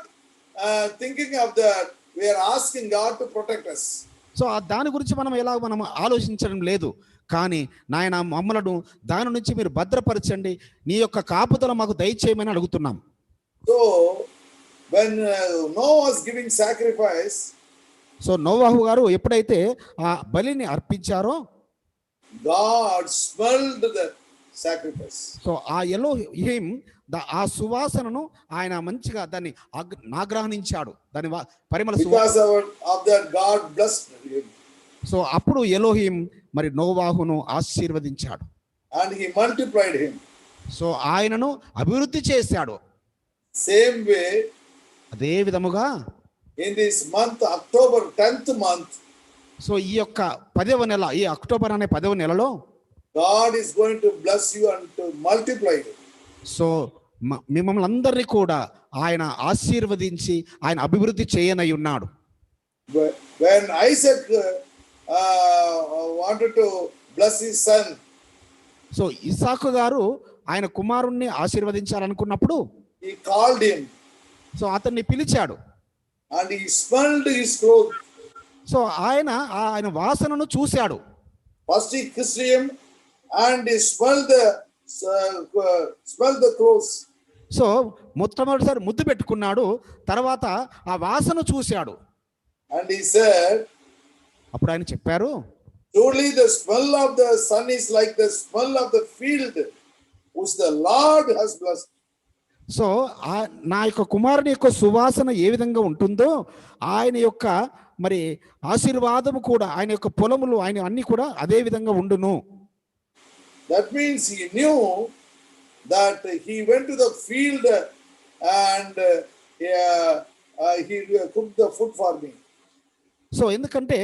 Speaker 1: thinking of that. We are asking God to protect us.
Speaker 2: So దాని గురించి మనం ఆలోచించడం లేదు. కానీ నాయన మమ్మలను దాని నుంచి మీరు భద్రపరచండి, నీ యొక్క కాపుదల మాకు దయచేయమని అడుగుతున్నాం.
Speaker 1: So when Noah was giving sacrifice,
Speaker 2: so నోవాహు గారు ఎప్పుడైతే ఆ బలిని అర్పించారో
Speaker 1: God smelled the sacrifice.
Speaker 2: So ఆ ఎలోహిం ఆ సువాసనను ఆయన మంచిగా దాన్ని ఆగ్రహించాడు, దాని పరిమళ
Speaker 1: Because of that God blessed him.
Speaker 2: So అప్పుడు ఎలోహిం మరి నోవాహును ఆశీర్వదించాడు.
Speaker 1: And he multiplied him.
Speaker 2: So ఆయనను అభివృద్ధి చేశాడు.
Speaker 1: Same way,
Speaker 2: అదే విధముగా
Speaker 1: in this month, October 10th month,
Speaker 2: so ఈ యొక్క 10వ నెల, ఈ అక్టోబర్ అనే 10వ నెలలో
Speaker 1: God is going to bless you and to multiply you.
Speaker 2: So మిమ్మల్ని అందరినీ కూడా ఆయన ఆశీర్వదించి ఆయన అభివృద్ధి చేయనై ఉన్నాడు.
Speaker 1: When Isaac wanted to bless his son,
Speaker 2: so Isaac గారు ఆయన కుమారుణ్ణి ఆశీర్వదించాలనుకున్నప్పుడు
Speaker 1: he called him
Speaker 2: సో అతన్ని పిలిచాడు.
Speaker 1: and he smelled his clothes.
Speaker 2: So ఆయన వాసనను చూశాడు.
Speaker 1: First he kissed him and he smelled the clothes.
Speaker 2: So మొట్టమొదటిసారి ముద్దు పెట్టుకున్నాడు, తర్వాత ఆ వాసన చూశాడు.
Speaker 1: And he said,
Speaker 2: అప్పుడు ఆయన చెప్పారు,
Speaker 1: truly the smell of the son is like the smell of the field which the Lord has blessed.
Speaker 2: So నా యొక్క కుమారుని యొక్క సువాసన ఏ విధంగా ఉంటుందో ఆయన యొక్క మరి ఆశీర్వాదము కూడా, ఆయన యొక్క పొలములు, ఆయన అన్ని కూడా అదే విధంగా ఉండును.
Speaker 1: That means he knew that he went to the field and he cooked the food for me.
Speaker 2: So ఎందుకంటే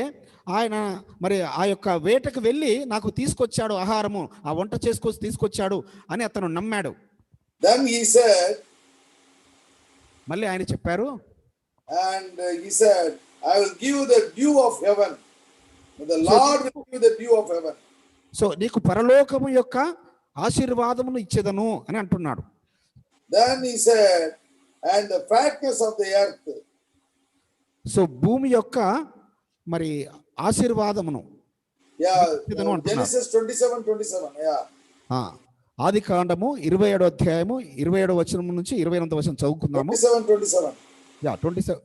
Speaker 2: ఆయన మరి ఆ యొక్క వేటకు వెళ్ళి నాకు తీసుకొచ్చాడు ఆహారము, ఆ వంట చేసుకొచ్చి తీసుకొచ్చాడు అని అతను నమ్మాడు.
Speaker 1: Then he said,
Speaker 2: మళ్ళీ ఆయన చెప్పారు,
Speaker 1: and he said, I will give you the dew of heaven. The Lord will give you the dew of heaven.
Speaker 2: So నీకు పరలోకము యొక్క ఆశీర్వాదమును ఇచ్చేదను అని అంటున్నాడు.
Speaker 1: Then he said, and the fatness of the earth.
Speaker 2: So భూమి యొక్క మరి ఆశీర్వాదమును.
Speaker 1: Genesis 27:27. Yeah.
Speaker 2: ఆది కాండము 27వ అధ్యాయము 27వ వచనం నుంచి 28వ వచనం చదువుకుందాము. 27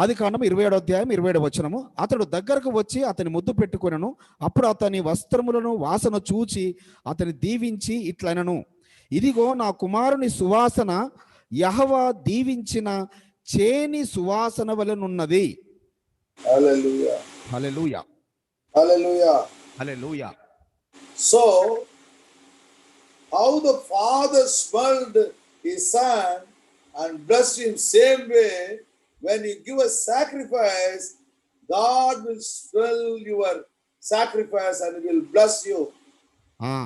Speaker 2: ఆది కాండము 27వ అధ్యాయం 27వ వచనము. అతడు దగ్గరకు వచ్చి అతని ముద్దు పెట్టుకొనెను. అప్పుడు అతని వస్త్రములను వాసన చూచి అతని దీవించి ఇట్లనెను, ఇదిగో నా కుమారుని సువాసన యెహోవా దీవించిన చేని సువాసన వలెనున్నది.
Speaker 1: Hallelujah.
Speaker 2: Hallelujah.
Speaker 1: Hallelujah.
Speaker 2: Hallelujah.
Speaker 1: So, how the father smelled his son and blessed him, same way, when you give a sacrifice, God will smell your sacrifice and will bless you.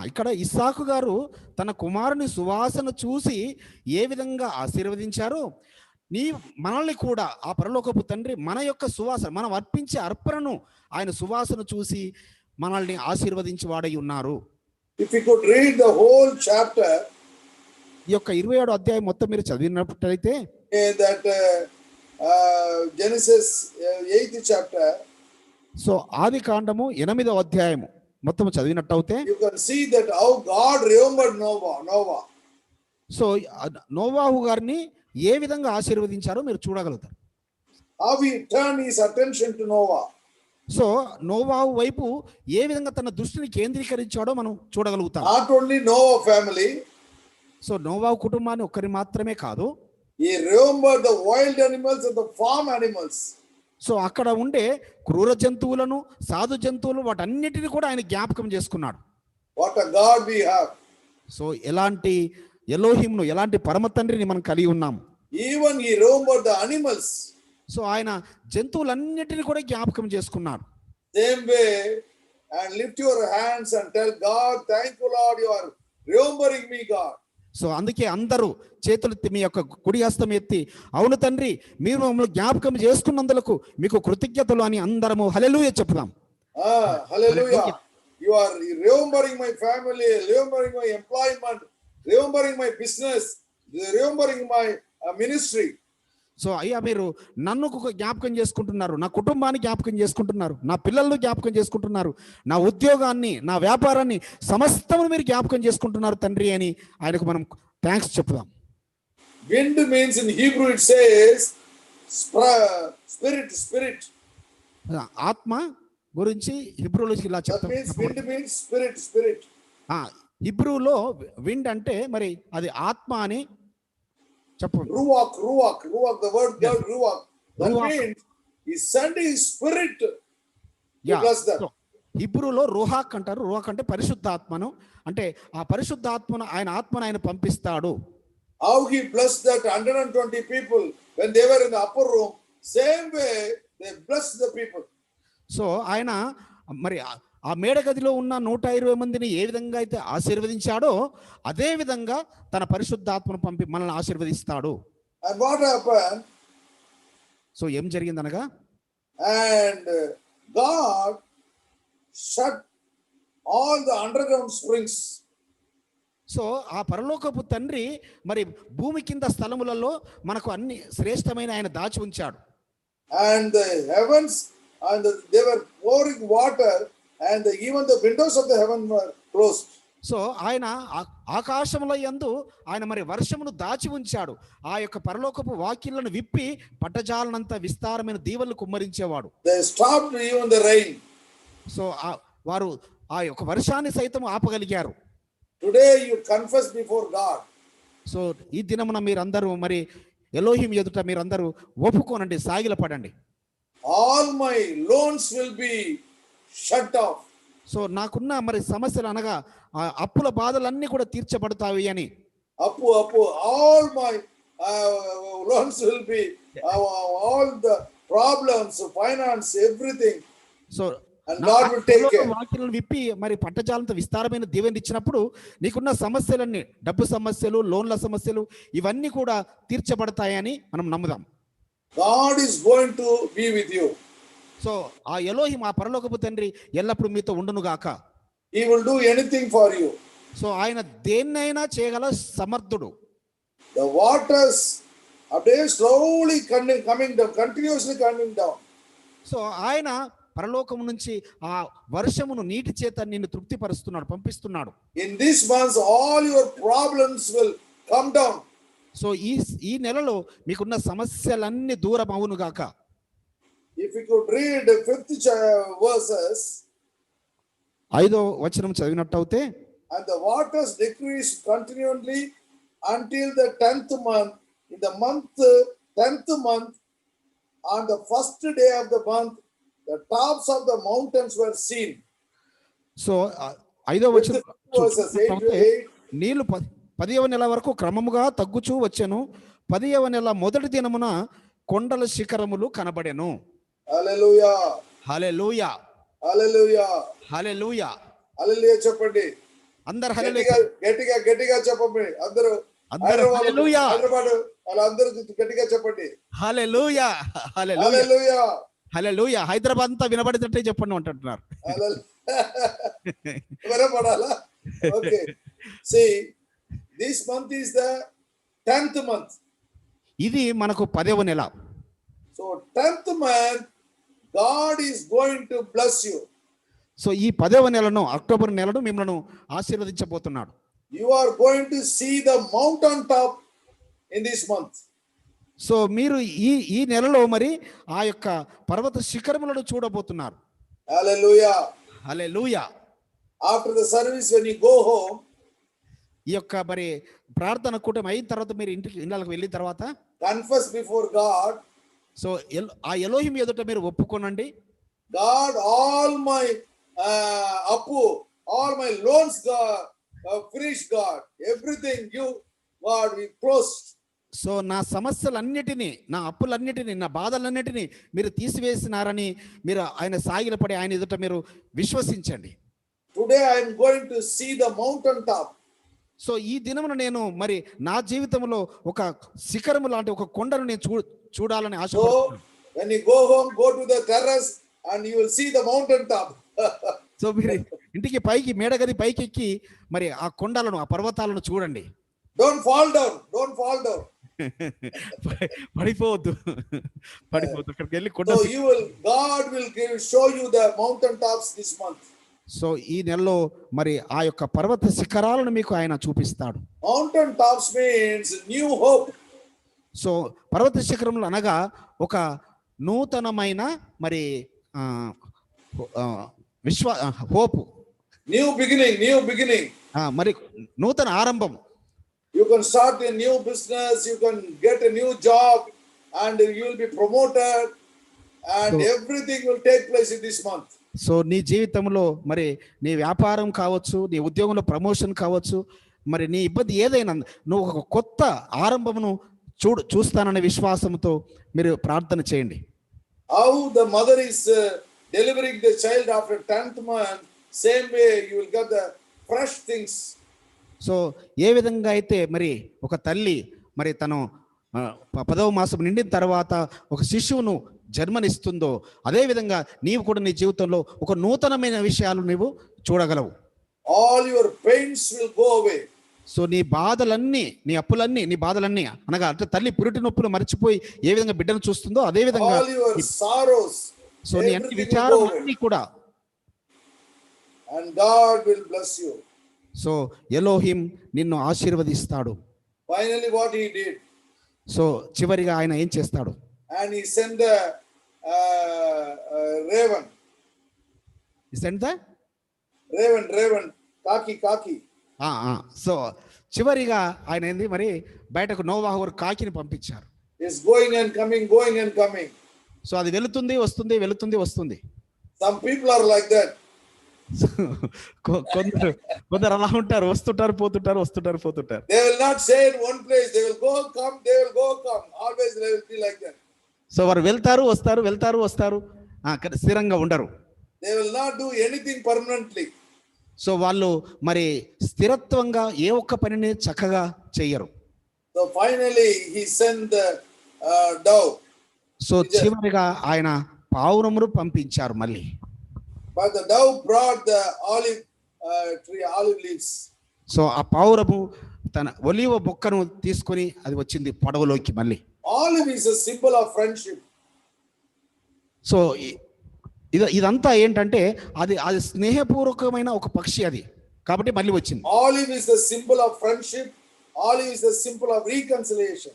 Speaker 2: ఇక్కడ ఇస్సాకు గారు తన కుమారుని సువాసన చూసి ఏ విధంగా ఆశీర్వదించారో మనల్ని కూడా ఆ పరలోకపు తండ్రి మన యొక్క సువాసన, మనం అర్పించే అర్పణను ఆయన సువాసన చూసి మనల్ని ఆశీర్వదించి వాడై ఉన్నారు.
Speaker 1: If you could read the whole chapter,
Speaker 2: ఈ యొక్క 27వ అధ్యాయం మొత్తం మీరు చదివినట్లయితే
Speaker 1: that Genesis 8th chapter,
Speaker 2: so ఆది కాండము 8వ అధ్యాయము మొత్తం చదివినట్టయితే
Speaker 1: you can see that how God remembered Noah.
Speaker 2: So నోవాహు గారిని ఏ విధంగా ఆశీర్వదించారో మీరు చూడగలుగుతారు.
Speaker 1: How he turned his attention to Noah.
Speaker 2: So నోవాహు వైపు ఏ విధంగా తన దృష్టిని కేంద్రీకరించాడో మనం చూడగలుగుతాం.
Speaker 1: Not only Noah family,
Speaker 2: so నోవాహు కుటుంబాన్ని ఒక్కరి మాత్రమే కాదు,
Speaker 1: he remembered the wild animals and the farm animals.
Speaker 2: So అక్కడ ఉండే క్రూర జంతువులను, సాధు జంతువులు, వాటన్నిటిని కూడా ఆయన జ్ఞాపకం చేసుకున్నాడు.
Speaker 1: What a God we have.
Speaker 2: So ఎలాంటి ఎలోహింను, ఎలాంటి పరమ తండ్రిని మనం కలిగి ఉన్నాం.
Speaker 1: Even he remembered the animals.
Speaker 2: So ఆయన జంతువులన్నిటిని కూడా జ్ఞాపకం చేసుకున్నాడు.
Speaker 1: Same way, and lift your hands and tell God, thank you Lord, you are remembering me, God.
Speaker 2: So అందుకే అందరూ చేతులెత్తి మీ యొక్క కుడి హస్తం ఎత్తి, అవును తండ్రి మీరు మమ్మల్ని జ్ఞాపకం చేసుకున్నందులకు మీకు కృతజ్ఞతలు అని అందరము హల్లెలూయా చెప్తాం.
Speaker 1: Hallelujah. You are remembering my family, remembering my employment, remembering my business, remembering my ministry.
Speaker 2: So అయ్యా మీరు నన్ను జ్ఞాపకం చేసుకుంటున్నారు, నా కుటుంబాన్ని జ్ఞాపకం చేసుకుంటున్నారు, నా పిల్లలను జ్ఞాపకం చేసుకుంటున్నారు, నా ఉద్యోగాన్ని, నా వ్యాపారాన్ని సమస్తమును మీరు జ్ఞాపకం చేసుకుంటున్నారు తండ్రి అని ఆయనకు మనం థ్యాంక్స్ చెప్దాం.
Speaker 1: Wind means in Hebrew it says spirit.
Speaker 2: ఆత్మ గురించి హిబ్రూలో ఇలా చెప్తాం.
Speaker 1: Wind means spirit.
Speaker 2: హిబ్రూలో విండ్ అంటే మరి అది ఆత్మ అని చెప్పు.
Speaker 1: Ruach, the word ruach. That means he sent his spirit to bless them.
Speaker 2: హిబ్రూలో రుహాక్ అంటారు. రుహాక్ అంటే పరిశుద్ధాత్మను, అంటే ఆ పరిశుద్ధాత్మను ఆయన పంపిస్తాడు.
Speaker 1: How he blessed that 120 people when they were in the upper room, same way they blessed the people.
Speaker 2: So ఆయన మరి ఆ మేడగదిలో ఉన్న 120 మందిని ఏ విధంగా అయితే ఆశీర్వదించాడో అదే విధంగా తన పరిశుద్ధాత్మను పంపి మనల్ని ఆశీర్వదిస్తాడు.
Speaker 1: And what happened?
Speaker 2: సో ఏం జరిగిందనగా,
Speaker 1: And God shut all the underground springs.
Speaker 2: So ఆ పరలోకపు తండ్రి మరి భూమి కింద స్థలములలో మనకు అన్ని శ్రేష్టమైన ఆయన దాచి ఉంచాడు.
Speaker 1: And the heavens, and they were pouring water, and even the windows of the heaven were closed.
Speaker 2: So ఆయన ఆకాశముల యందు ఆయన మరి వర్షమును దాచి ఉంచాడు. ఆ యొక్క పరలోకపు వాకిళ్లను విప్పి పట్టజాలనంత విస్తారమైన దీవెనలు కుమ్మరించేవాడు.
Speaker 1: They stopped even the rain.
Speaker 2: So వారు ఆ యొక్క వర్షాన్ని సైతం ఆపగలిగారు.
Speaker 1: Today you confess before God.
Speaker 2: So ఈ దినమున మీరందరూ మరి ఎలోహిం ఎదుట మీరందరూ ఒప్పుకోనండి, సాగిలపడండి.
Speaker 1: All my loans will be shut off.
Speaker 2: So నాకున్న మరి సమస్యలు అనగా ఆ అప్పుల బాధలన్నీ కూడా తీర్చబడతాయి అని.
Speaker 1: Appu, all my loans will be, all the problems, finance, everything.
Speaker 2: So
Speaker 1: And God will take care.
Speaker 2: వాక్యాలను విప్పి మరి పట్టజాలంతో విస్తారమైన దీవెన ఇచ్చినప్పుడు నీకున్న సమస్యలన్నీ, డబ్బు సమస్యలు, లోన్ల సమస్యలు, ఇవన్నీ కూడా తీర్చబడతాయని మనం నమ్ముదాం.
Speaker 1: God is going to be with you.
Speaker 2: So ఆ ఎలోహిం, ఆ పరలోకపు తండ్రి ఎల్లప్పుడూ మీతో ఉండును గాక.
Speaker 1: He will do anything for you.
Speaker 2: So ఆయన దేన్నైనా చేయగల సమర్థుడు.
Speaker 1: The waters are they slowly coming down, continuously coming down.
Speaker 2: So ఆయన పరలోకము నుంచి ఆ వర్షమును నీటి చేత నిన్ను తృప్తిపరుస్తున్నాడు, పంపిస్తున్నాడు.
Speaker 1: In this month all your problems will come down.
Speaker 2: So ఈ నెలలో మీకున్న సమస్యలన్నీ దూరం అవును గాక.
Speaker 1: If you could read 5th verses,
Speaker 2: 5వ వచనం చదివినట్టయితే,
Speaker 1: and the waters decreased continually until the 10th month. In the 10th month, on the first day of the month, the tops of the mountains were seen.
Speaker 2: So 5వ వచనం
Speaker 1: Verses 8 to 8.
Speaker 2: నీళ్లు 10వ నెల వరకు క్రమముగా తగ్గుచూ వచ్చెను. 10వ నెల మొదటి దినమున కొండల శిఖరములు కనబడెను.
Speaker 1: Hallelujah.
Speaker 2: హల్లెలూయా,
Speaker 1: Hallelujah.
Speaker 2: హల్లెలూయా.
Speaker 1: Hallelujah చెప్పండి.
Speaker 2: అందరూ
Speaker 1: గట్టిగా చెప్పండి. అందరూ
Speaker 2: హల్లెలూయా,
Speaker 1: హైదరాబాద్ వాళ్ళందరూ గట్టిగా చెప్పండి.
Speaker 2: హల్లెలూయా, హల్లెలూయా,
Speaker 1: Hallelujah.
Speaker 2: హల్లెలూయా. హైదరాబాద్ అంతా వినబడేటట్టే చెప్పండి అంటున్నారు.
Speaker 1: వినపడాలా? Okay. See, this month is the 10th month.
Speaker 2: ఇది మనకు 10వ నెల.
Speaker 1: So 10th month, God is going to bless you.
Speaker 2: So ఈ 10వ నెలను, అక్టోబర్ నెలను మిమ్మల్ని ఆశీర్వదించబోతున్నాడు.
Speaker 1: You are going to see the mountain top in this month.
Speaker 2: So మీరు ఈ నెలలో మరి ఆ యొక్క పర్వత శిఖరములను చూడబోతున్నారు.
Speaker 1: Hallelujah.
Speaker 2: Hallelujah.
Speaker 1: After the service, when you go home,
Speaker 2: ఈ యొక్క మరి ప్రార్థన కూటమి అయిన తర్వాత మీరు ఇళ్ళకి వెళ్ళిన తర్వాత
Speaker 1: confess before God.
Speaker 2: సో ఆ ఎలోహిం ఎదుట మీరు ఒప్పుకోనండి.
Speaker 1: God, all my appu, all my loans, God, finish, God, everything you, God, we closed.
Speaker 2: So నా సమస్యలన్నిటినీ, నా అప్పులన్నిటినీ, నా బాధలన్నిటినీ మీరు తీసివేసినారని మీరు ఆయన సాగిలపడి ఆయన ఎదుట మీరు విశ్వసించండి.
Speaker 1: Today I am going to see the mountain top.
Speaker 2: So ఈ దినమున నేను మరి నా జీవితంలో ఒక శిఖరము లాంటి ఒక కొండను నేను చూడాలని ఆశపడుతున్నాను.
Speaker 1: So when you go home, go to the terrace and you will see the mountain top.
Speaker 2: So మీరు ఇంటికి పైకి మేడగది పైకి ఎక్కి మరి ఆ కొండలను, ఆ పర్వతాలను చూడండి.
Speaker 1: Don't fall down. Don't fall down.
Speaker 2: పడిపోవద్దు. అక్కడికి వెళ్ళి కొండ.
Speaker 1: So God will show you the mountain tops this month.
Speaker 2: So ఈ నెలలో మరి ఆ యొక్క పర్వత శిఖరాలను మీకు ఆయన చూపిస్తాడు.
Speaker 1: Mountain tops means new hope.
Speaker 2: So పర్వత శిఖరములు అనగా ఒక నూతనమైన మరి హోప్,
Speaker 1: New beginning.
Speaker 2: మరి నూతన ఆరంభం.
Speaker 1: You can start a new business, you can get a new job, and you will be promoted, and everything will take place in this month.
Speaker 2: So నీ జీవితంలో మరి నీ వ్యాపారం కావచ్చు, నీ ఉద్యోగంలో ప్రమోషన్ కావచ్చు, మరి నీ ఇబ్బంది ఏదైనా నువ్వు ఒక కొత్త ఆరంభమును చూస్తాననే విశ్వాసంతో మీరు ప్రార్థన చేయండి.
Speaker 1: How the mother is delivering the child after 10th month, same way you will get the fresh things.
Speaker 2: So ఏ విధంగా అయితే మరి ఒక తల్లి మరి తను 10వ మాసం నిండిన తర్వాత ఒక శిశువును జన్మనిస్తుందో అదే విధంగా నీవు కూడా నీ జీవితంలో ఒక నూతనమైన విషయాలు నీవు చూడగలవు.
Speaker 1: All your pains will go away.
Speaker 2: So నీ బాధలన్నీ, నీ అప్పులన్నీ, నీ బాధలన్నీ అనగా అంటే తల్లి పురిటి నొప్పులు మర్చిపోయి ఏ విధంగా బిడ్డను చూస్తుందో అదే విధంగా
Speaker 1: All your sorrows,
Speaker 2: సో నీ అన్ని విచారాలన్నీ కూడా,
Speaker 1: and God will bless you.
Speaker 2: So Elohim నిన్ను ఆశీర్వదిస్తాడు.
Speaker 1: Finally what he did,
Speaker 2: so చివరిగా ఆయన ఏం చేస్తాడు?
Speaker 1: and he sent the raven.
Speaker 2: He sent the
Speaker 1: raven kaki.
Speaker 2: So చివరిగా ఆయన ఏంది మరి బయటకు నోవాహు కాకిని పంపించారు.
Speaker 1: Is going and coming.
Speaker 2: So అది వెళుతుంది వస్తుంది.
Speaker 1: Some people are like that.
Speaker 2: కొందరు అలా ఉంటారు, వస్తుంటారు పోతుంటారు.
Speaker 1: They will not stay in one place. They will go come. Always they will be like that.
Speaker 2: So వారు వెళ్తారు వస్తారు స్థిరంగా ఉండరు.
Speaker 1: They will not do anything permanently.
Speaker 2: So వాళ్ళు మరి స్థిరత్వంగా ఏ ఒక్క పనిని చక్కగా చెయ్యరు.
Speaker 1: So finally he sent the dove.
Speaker 2: So చివరిగా ఆయన పావురమును పంపించారు మళ్ళీ.
Speaker 1: But the dove brought the olive leaves. So
Speaker 2: ఆ పావురము తన ఒలీవ బొక్కను తీసుకొని అది వచ్చింది పడవలోకి మళ్ళీ.
Speaker 1: Olive is a symbol of friendship.
Speaker 2: So ఇదంతా ఏంటంటే అది స్నేహపూర్వకమైన ఒక పక్షి అది కాబట్టి మళ్ళీ వచ్చింది.
Speaker 1: Olive is the symbol of friendship. Olive is the symbol of reconciliation.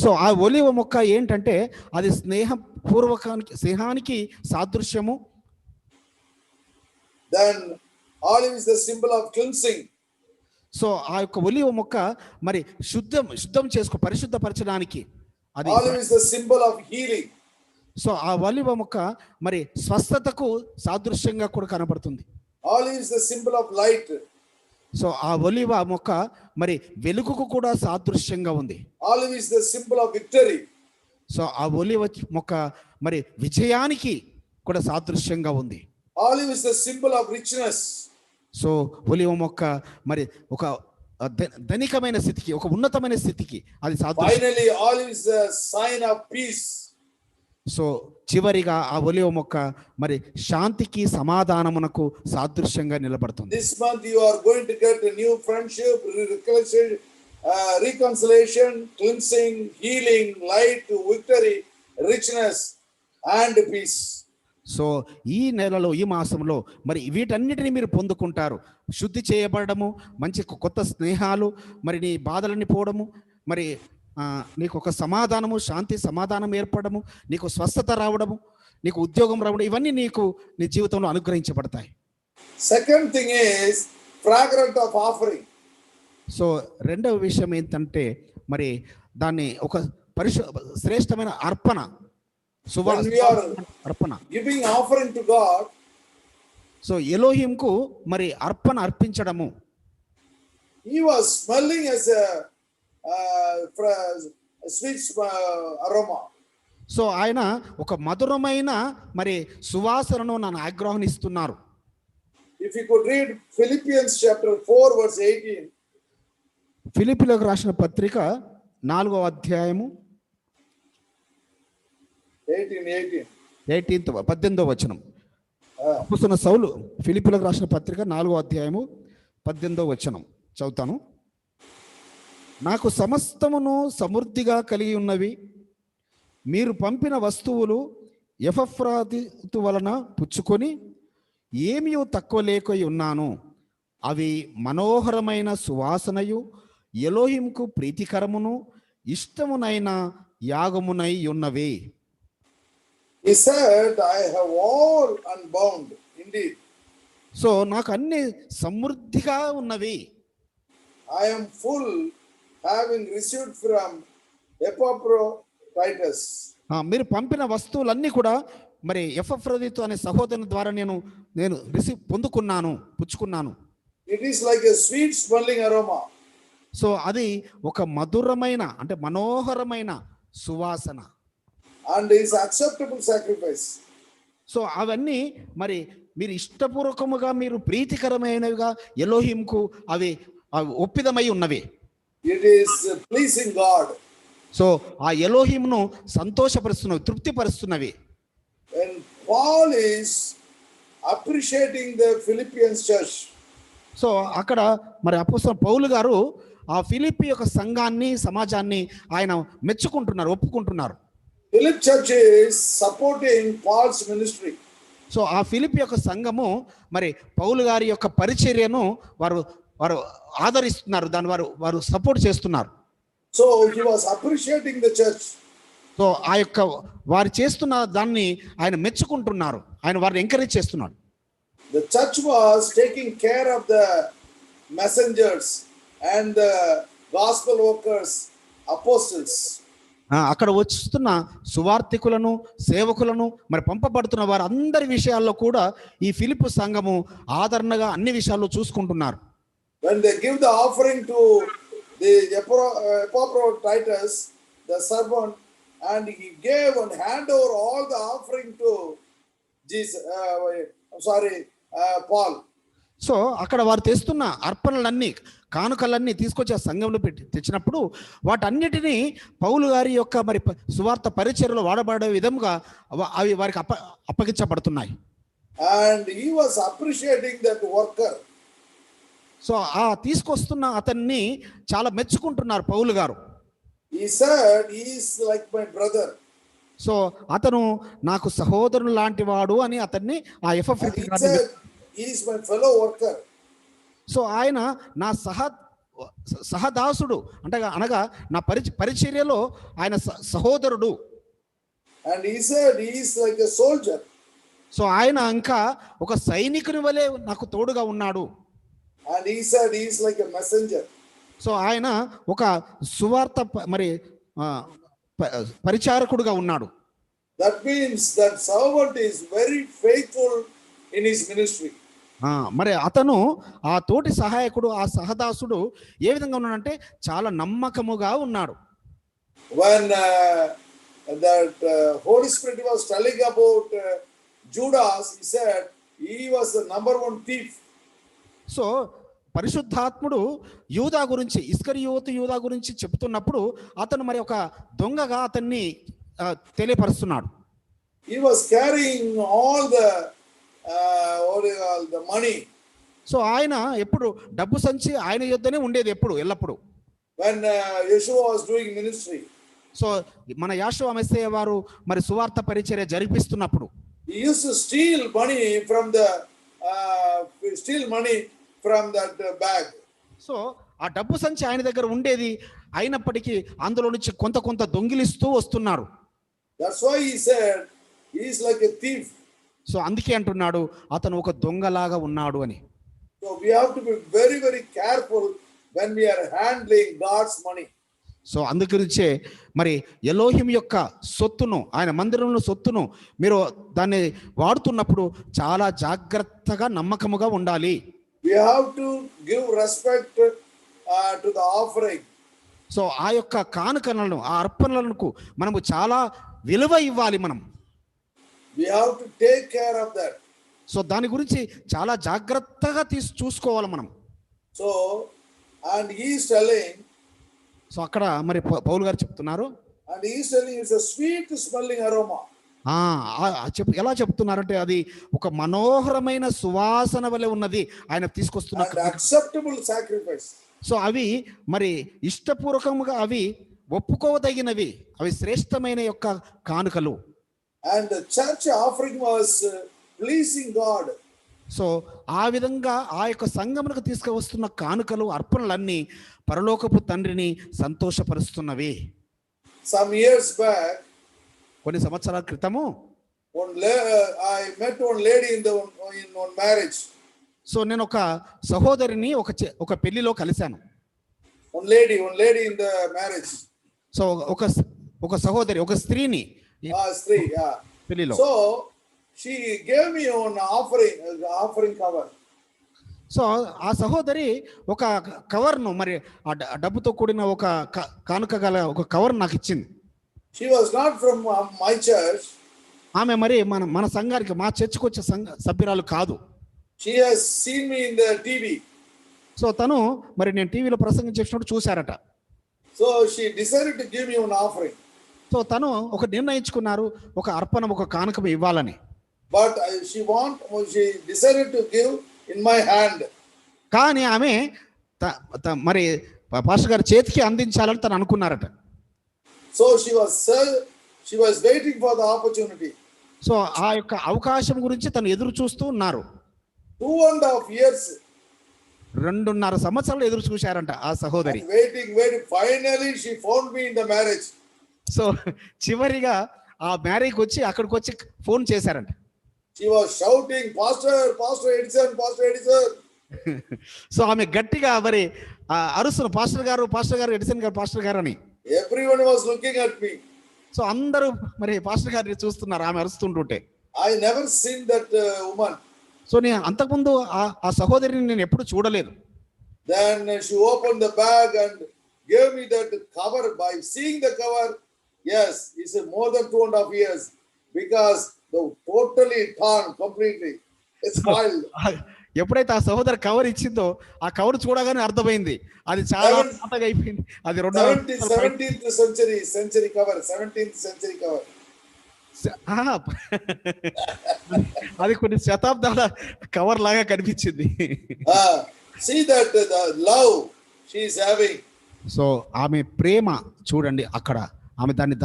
Speaker 2: So ఆ ఒలీవ మొక్క ఏంటంటే అది స్నేహానికి సాదృశ్యము.
Speaker 1: Then olive is the symbol of cleansing.
Speaker 2: So ఆ యొక్క ఒలీవ మొక్క మరి శుద్ధం చేసుకో పరిశుద్ధపరచడానికి అది.
Speaker 1: Olive is the symbol of healing.
Speaker 2: So ఆ ఒలీవ మొక్క మరి స్వస్థతకు సాదృశ్యంగా కూడా కనబడుతుంది.
Speaker 1: Olive is the symbol of light.
Speaker 2: So ఆ ఒలీవ మొక్క మరి వెలుగుకు కూడా సాదృశ్యంగా ఉంది.
Speaker 1: Olive is the symbol of victory.
Speaker 2: So ఆ ఒలీవ మొక్క మరి విజయానికి కూడా సాదృశ్యంగా ఉంది.
Speaker 1: Olive is the symbol of richness.
Speaker 2: So ఒలీవ మొక్క మరి ఒక ధనికమైన స్థితికి, ఒక ఉన్నతమైన స్థితికి అది సాదృశ్యం.
Speaker 1: Finally olive is a sign of peace.
Speaker 2: So చివరిగా ఆ ఒలీవ మొక్క మరి శాంతికి సమాధానమునకు సాదృశ్యంగా నిలబడుతుంది.
Speaker 1: This month you are going to get a new friendship, reconciliation, cleansing, healing, light, victory, richness and peace.
Speaker 2: So ఈ నెలలో, ఈ మాసంలో మరి వీటన్నిటిని మీరు పొందుకుంటారు. శుద్ధి చేయబడము, మంచి కొత్త స్నేహాలు, మరి నీ బాధలన్నీ పోవడము, మరి నీకు ఒక సమాధానము, శాంతి సమాధానం ఏర్పడము, నీకు స్వస్థత రావడము, నీకు ఉద్యోగం రావడం, ఇవన్నీ నీకు నీ జీవితంలో అనుగ్రహించబడతాయి.
Speaker 1: Second thing is fragrance of offering.
Speaker 2: So రెండవ విషయం ఏంటంటే మరి దాన్ని ఒక శ్రేష్టమైన అర్పణ, అర్పణ,
Speaker 1: giving offering to God.
Speaker 2: So ఎలోహింకు మరి అర్పణ అర్పించడము.
Speaker 1: He was smelling as a sweet aroma.
Speaker 2: So ఆయన ఒక మధురమైన మరి సువాసనను నన్ను ఆగ్రహణిస్తున్నారు.
Speaker 1: If you could read Philippians chapter 4 verse 18.
Speaker 2: ఫిలిప్పీలకు రాసిన పత్రిక 4వ అధ్యాయము 18వ వచనం. అపోస్తలుడైన సౌలు ఫిలిప్పీలకు రాసిన పత్రిక 4వ అధ్యాయము 18వ వచనం చదువుతాను. నాకు సమస్తమును సమృద్ధిగా కలిగి ఉన్నవి, మీరు పంపిన వస్తువులు ఎపఫ్రాదితు వలన పుచ్చుకొని ఏమీ తక్కువ లేక ఉన్నాను. అవి మనోహరమైన సువాసనయు ఎలోహింకు ప్రీతికరమును ఇష్టమునైన యాగమునై ఉన్నవి.
Speaker 1: He said, I have all unbound indeed.
Speaker 2: So నాకు అన్ని సమృద్ధిగా ఉన్నవి.
Speaker 1: I am full, having received from Epaphroditus.
Speaker 2: మీరు పంపిన వస్తువులన్నీ కూడా మరి ఎపఫ్రోదితు అనే సహోదరుని ద్వారా నేను పొందుకున్నాను, పుచ్చుకున్నాను.
Speaker 1: It is like a sweet smelling aroma.
Speaker 2: So అది ఒక మధురమైన అంటే మనోహరమైన సువాసన.
Speaker 1: And is acceptable sacrifice.
Speaker 2: So అవన్నీ మరి మీరు ఇష్టపూర్వకముగా మీరు ప్రీతికరమైనవిగా ఎలోహింకు అవి ఒప్పిదమై ఉన్నవి.
Speaker 1: It is pleasing God.
Speaker 2: So ఆ ఎలోహింను సంతోషపరుస్తున్నవి, తృప్తిపరుస్తున్నవి.
Speaker 1: And Paul is appreciating the Philippians church.
Speaker 2: So అక్కడ మరి అపోస్తలుడు పౌలు గారు ఆ ఫిలిప్పి యొక్క సంఘాన్ని, సమాజాన్ని ఆయన మెచ్చుకుంటున్నారు, ఒప్పుకుంటున్నారు.
Speaker 1: Philip church is supporting Paul's ministry.
Speaker 2: So ఆ ఫిలిప్పి యొక్క సంఘము మరి పౌలు గారి యొక్క పరిచర్యను వారు ఆదరిస్తున్నారు, దాన్ని వారు సపోర్ట్ చేస్తున్నారు.
Speaker 1: So he was appreciating the church.
Speaker 2: So ఆ యొక్క వారు చేస్తున్న దాన్ని ఆయన మెచ్చుకుంటున్నారు, ఆయన వారిని ఎంకరేజ్ చేస్తున్నాడు.
Speaker 1: The church was taking care of the messengers and the gospel workers, apostles.
Speaker 2: అక్కడ వస్తున్న సువార్థికులను, సేవకులను, మరి పంపబడుతున్న వారు అందరి విషయాల్లో కూడా ఈ ఫిలిప్పు సంఘము ఆదరణగా అన్ని విషయాల్లో చూసుకుంటున్నారు.
Speaker 1: When they give the offering to the Epaphroditus, the servant, and he gave and hand over all the offering to Jesus. Paul.
Speaker 2: So అక్కడ వారు తెస్తున్న అర్పణలన్నీ, కానుకలన్నీ తీసుకొచ్చి ఆ సంఘంలో తెచ్చినప్పుడు వాటన్నిటినీ పౌలు గారి యొక్క మరి సువార్త పరిచర్యలో వాడబడే విధంగా అవి వారికి అప్పగించబడుతున్నాయి.
Speaker 1: And he was appreciating that worker.
Speaker 2: So ఆ తీసుకొస్తున్న అతన్ని చాలా మెచ్చుకుంటున్నారు పౌలు గారు.
Speaker 1: He said, he is like my brother.
Speaker 2: So అతను నాకు సహోదరుడు లాంటి వాడు అని అతన్ని ఆ ఎపఫ్రోదితు గారిని,
Speaker 1: he is my fellow worker.
Speaker 2: So ఆయన నా సహదాసుడు అనగా నా పరిచర్యలో ఆయన సహోదరుడు.
Speaker 1: And he said he is like a soldier.
Speaker 2: So ఆయన ఇంకా ఒక సైనికుని వలె నాకు తోడుగా ఉన్నాడు.
Speaker 1: And he said he is like a messenger.
Speaker 2: So ఆయన ఒక సువార్త మరి పరిచారకుడుగా ఉన్నాడు.
Speaker 1: That means that servant is very faithful in his ministry.
Speaker 2: మరి అతను ఆ తోటి సహాయకుడు, ఆ సహదాసుడు ఏ విధంగా ఉన్నాడంటే చాలా నమ్మకముగా ఉన్నాడు.
Speaker 1: When that Holy Spirit was telling about Judas, he said he was the number one thief.
Speaker 2: So పరిశుద్ధాత్ముడు యూదా గురించి, ఇస్కరియోతు యూదా గురించి చెప్తున్నప్పుడు అతను మరి ఒక దొంగగా అతన్ని తెలియపరుస్తున్నాడు.
Speaker 1: He was carrying all the money.
Speaker 2: So ఆయన ఎప్పుడు డబ్బు సంచి ఆయన యొద్దనే ఉండేది ఎల్లప్పుడు.
Speaker 1: When Yeshua was doing ministry.
Speaker 2: So మన యాషోవా మెస్సయ్య వారు మరి సువార్త పరిచర్య జరిపిస్తున్నప్పుడు
Speaker 1: he used to steal money from that bag.
Speaker 2: So ఆ డబ్బు సంచి ఆయన దగ్గర ఉండేది, అయినప్పటికీ అందులో నుంచి కొంత దొంగిలిస్తూ వస్తున్నారు.
Speaker 1: That's why he said he is like a thief.
Speaker 2: So అందుకే అంటున్నాడు అతను ఒక దొంగలాగా ఉన్నాడు అని.
Speaker 1: So we have to be very, very careful when we are handling God's money.
Speaker 2: So అందుగురించే మరి ఎలోహిం యొక్క సొత్తును, ఆయన మందిరంలో సొత్తును మీరు దాన్ని వాడుతున్నప్పుడు చాలా జాగ్రత్తగా, నమ్మకముగా ఉండాలి.
Speaker 1: We have to give respect to the offering.
Speaker 2: So ఆ యొక్క కానుకలను, ఆ అర్పణలకు మనము చాలా విలువ ఇవ్వాలి.
Speaker 1: We have to take care of that.
Speaker 2: So దాని గురించి చాలా జాగ్రత్తగా చూసుకోవాలి మనం.
Speaker 1: So and he is telling,
Speaker 2: so అక్కడ మరి పౌలు గారు చెప్తున్నారు,
Speaker 1: and he is telling it's a sweet smelling aroma.
Speaker 2: ఎలా చెప్తున్నారంటే అది ఒక మనోహరమైన సువాసన వలె ఉన్నది ఆయన తీసుకొస్తున్న
Speaker 1: acceptable sacrifice.
Speaker 2: సో అవి మరి ఇష్టపూర్వకముగా, అవి ఒప్పుకోదగినవి, అవి శ్రేష్టమైన యొక్క కానుకలు.
Speaker 1: And the church offering was pleasing God.
Speaker 2: So ఆ విధంగా ఆ యొక్క సంఘమునకు తీసుకువస్తున్న కానుకలు, అర్పణలన్నీ పరలోకపు తండ్రిని సంతోషపరుస్తున్నవి.
Speaker 1: Some years back,
Speaker 2: కొన్ని సంవత్సరాల క్రితము
Speaker 1: I met one lady in one marriage.
Speaker 2: So నేను ఒక సహోదరిని ఒక పెళ్లిలో కలిశాను.
Speaker 1: One lady in the marriage.
Speaker 2: So ఒక సహోదరి, ఒక స్త్రీని
Speaker 1: Stree, yeah.
Speaker 2: పెళ్లిలో.
Speaker 1: So she gave me an offering cover.
Speaker 2: So ఆ సహోదరి ఒక కవర్ను మరి ఆ డబ్బుతో కూడిన ఒక కానుక గల ఒక కవర్ నాకు ఇచ్చింది.
Speaker 1: She was not from my church.
Speaker 2: ఆమె మరి మన సంఘానికి మా చర్చికి వచ్చే సభ్యురాలు కాదు.
Speaker 1: She has seen me in the TV.
Speaker 2: So తను మరి నేను టీవీలో ప్రసంగం చేసినప్పుడు చూశారట.
Speaker 1: So she decided to give me an offering.
Speaker 2: So తను ఒక నిర్ణయించుకున్నారు, ఒక అర్పణ, ఒక కానుక ఇవ్వాలని.
Speaker 1: But she decided to give in my hand.
Speaker 2: కానీ ఆమె మరి పాస్టర్ గారి చేతికి అందించాలని తను అనుకున్నారట.
Speaker 1: So she was waiting for the opportunity.
Speaker 2: So ఆ యొక్క అవకాశం గురించి తను ఎదురు చూస్తూ ఉన్నారు.
Speaker 1: 2.5 years.
Speaker 2: 2.5 సంవత్సరాలు ఎదురు చూశారంట ఆ సహోదరి.
Speaker 1: Waiting. Finally she found me in the marriage.
Speaker 2: So చివరిగా ఆ మ్యారేజ్కి వచ్చి అక్కడికి వచ్చి ఫోన్ చేశారంట.
Speaker 1: She was shouting, Pastor Edison.
Speaker 2: So ఆమె గట్టిగా మరి అరుస్తున్న పాస్టర్ గారు ఎడిసన్ గారు పాస్టర్ గారు అని.
Speaker 1: Everyone was looking at me.
Speaker 2: So అందరూ మరి పాస్టర్ గారిని చూస్తున్నారు ఆమె అరుస్తుంటుంటే.
Speaker 1: I never seen that woman.
Speaker 2: So నేను అంతకుముందు ఆ సహోదరిని నేను ఎప్పుడు చూడలేదు.
Speaker 1: Then she opened the bag and gave me that cover. By seeing the cover, yes, it's more than 2.5 years because the totally torn completely. It's spoiled.
Speaker 2: ఎప్పుడైతే ఆ సహోదరి కవర్ ఇచ్చిందో ఆ కవర్ చూడగానే అర్థమైంది అది చాలా పాతగా అయిపోయింది. అది
Speaker 1: 17th century cover. 17th century cover.
Speaker 2: అది కొన్ని శతాబ్దాల కవర్ లాగా కనిపించింది.
Speaker 1: See that the love she is having.
Speaker 2: So ఆమె ప్రేమ చూడండి అక్కడ ఆమె దాన్ని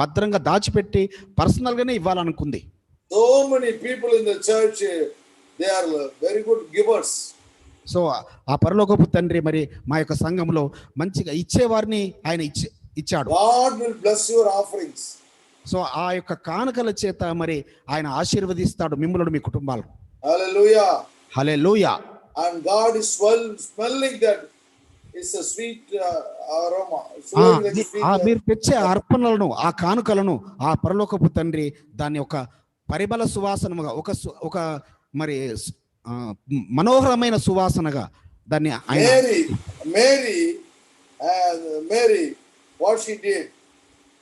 Speaker 2: భద్రంగా దాచిపెట్టి పర్సనల్ గానే ఇవ్వాలనుకుంది.
Speaker 1: So many people in the church, they are very good givers.
Speaker 2: So ఆ పరలోకపు తండ్రి మరి మా యొక్క సంఘంలో మంచిగా ఇచ్చేవారిని ఆయన ఇచ్చాడు.
Speaker 1: God will bless your offerings.
Speaker 2: So ఆ యొక్క కానుకల చేత మరి ఆయన ఆశీర్వదిస్తాడు మిమ్మల్ని మీ కుటుంబాలను.
Speaker 1: Hallelujah.
Speaker 2: Hallelujah.
Speaker 1: And God is smelling that it's a sweet aroma.
Speaker 2: మీరు తెచ్చే అర్పణలను ఆ కానుకలను ఆ పరలోకపు తండ్రి దాన్ని ఒక పరిమళ సువాసనగా ఒక మరి మనోహరమైన సువాసనగా దాన్ని
Speaker 1: Mary what she did.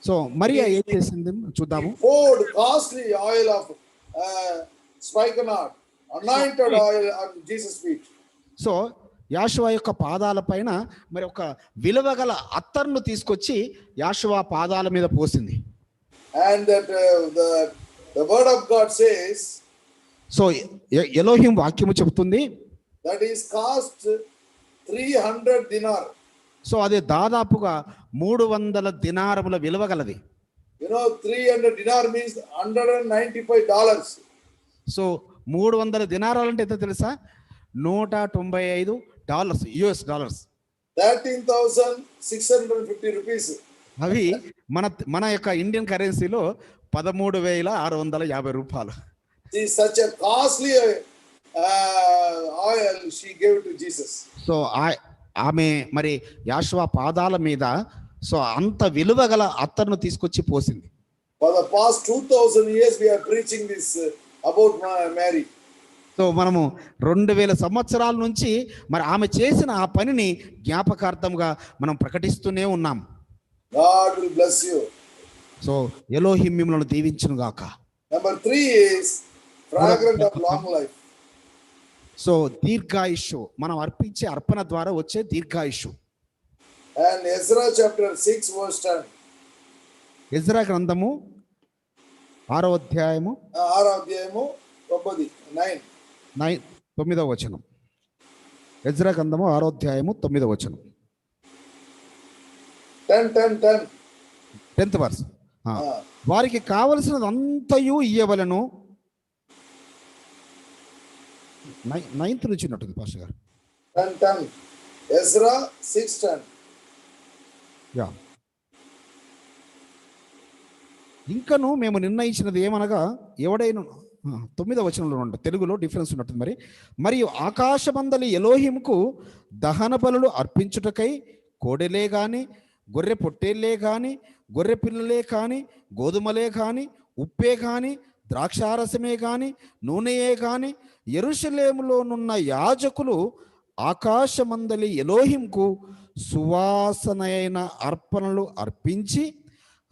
Speaker 2: So Mariya ఏం చేసింది చూద్దాము.
Speaker 1: Poured costly oil of spikenard, anointed oil on Jesus' feet.
Speaker 2: So Yeshua యొక్క పాదాల పైన మరి ఒక విలువగల అత్తర్ను తీసుకొచ్చి యాషువా పాదాల మీద పోసింది.
Speaker 1: And that the word of God says,
Speaker 2: so Elohim వాక్యము చెబుతుంది
Speaker 1: that is cost 300 dinar.
Speaker 2: So అది దాదాపుగా 300 దినారముల విలువగలది.
Speaker 1: 300 dinar means $195.
Speaker 2: సో 300 దినారాలంటే ఎంత తెలుసా? $195 US డాలర్స్.
Speaker 1: 13,650 rupees.
Speaker 2: అవి మన యొక్క ఇండియన్ కరెన్సీలో 13,650 రూపాయలు.
Speaker 1: Such a costly oil she gave to Jesus.
Speaker 2: So ఆమె మరి యాషువా పాదాల మీద సో అంత విలువగల అత్తర్ను తీసుకొచ్చి పోసింది.
Speaker 1: For the past 2000 years we are preaching this about Mary.
Speaker 2: So మనము 2000 సంవత్సరాల నుంచి మరి ఆమె చేసిన ఆ పనిని జ్ఞాపకార్థంగా మనం ప్రకటిస్తూనే ఉన్నాం.
Speaker 1: God will bless you.
Speaker 2: So Elohim మిమ్మల్ని దీవించును గాక.
Speaker 1: Number 3 is fragrant of long life.
Speaker 2: So దీర్ఘాయుష్షు మనం అర్పించే అర్పణ ద్వారా వచ్చే దీర్ఘాయుష్షు.
Speaker 1: And Ezra chapter 6 verse 10.
Speaker 2: Ezra గ్రంథము 6వ అధ్యాయము 9వ వచనం. ఎజ్రా గ్రంథము 6వ అధ్యాయము 9వ వచనం. 10th verse. వారికి కావలసినదంతయు ఇయ్యవలను. 9th నుంచి ఉన్నట్టుంది పాస్టర్ గారు.
Speaker 1: 10. Ezra 6:10.
Speaker 2: యా. ఇంకను మేము నిర్ణయించినది ఏమనగా ఎవడైనా 9వ వచనంలో ఉండ తెలుగులో డిఫరెన్స్ ఉన్నట్టుంది. మరియు ఆకాశమందలి ఎలోహింకు దహన బలులు అర్పించుటకై కోడెలే గాని గొర్రె పొట్టేళ్లే గాని గొర్రె పిల్లలే కానీ, గోధుమలే కానీ, ఉప్పే కానీ, ద్రాక్షారసమే కానీ, నూనెయే కానీ, యెరూషలేములోనున్న యాజకులు ఆకాశమందలి ఎలోహింకు సువాసనైన అర్పణలు అర్పించి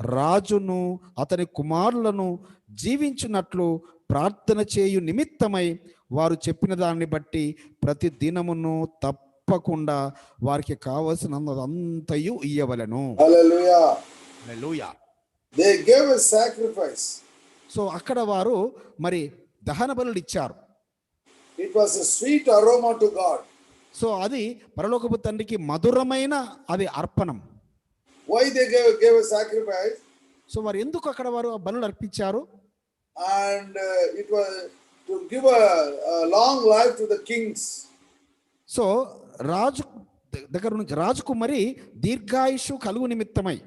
Speaker 2: రాజును అతని కుమారులను జీవించున్నట్లు ప్రార్థన చేయు నిమిత్తమై వారు చెప్పిన దాన్ని బట్టి ప్రతి దినమును తప్పకుండా వారికి కావలసినంతయు ఇయ్యవలెను.
Speaker 1: Hallelujah.
Speaker 2: Hallelujah.
Speaker 1: They gave a sacrifice.
Speaker 2: So అక్కడ వారు మరి దహన బలులు ఇచ్చారు.
Speaker 1: It was a sweet aroma to God.
Speaker 2: So అది పరలోకపు తండ్రికి మధురమైన అది అర్పణం.
Speaker 1: Why they gave a sacrifice?
Speaker 2: So వారు ఎందుకు అక్కడ వారు ఆ బలులు అర్పించారు?
Speaker 1: And it was to give a long life to the kings.
Speaker 2: So రాజు దగ్గర నుంచి రాజుకు మరి దీర్ఘాయుషు కలుగు నిమిత్తమై.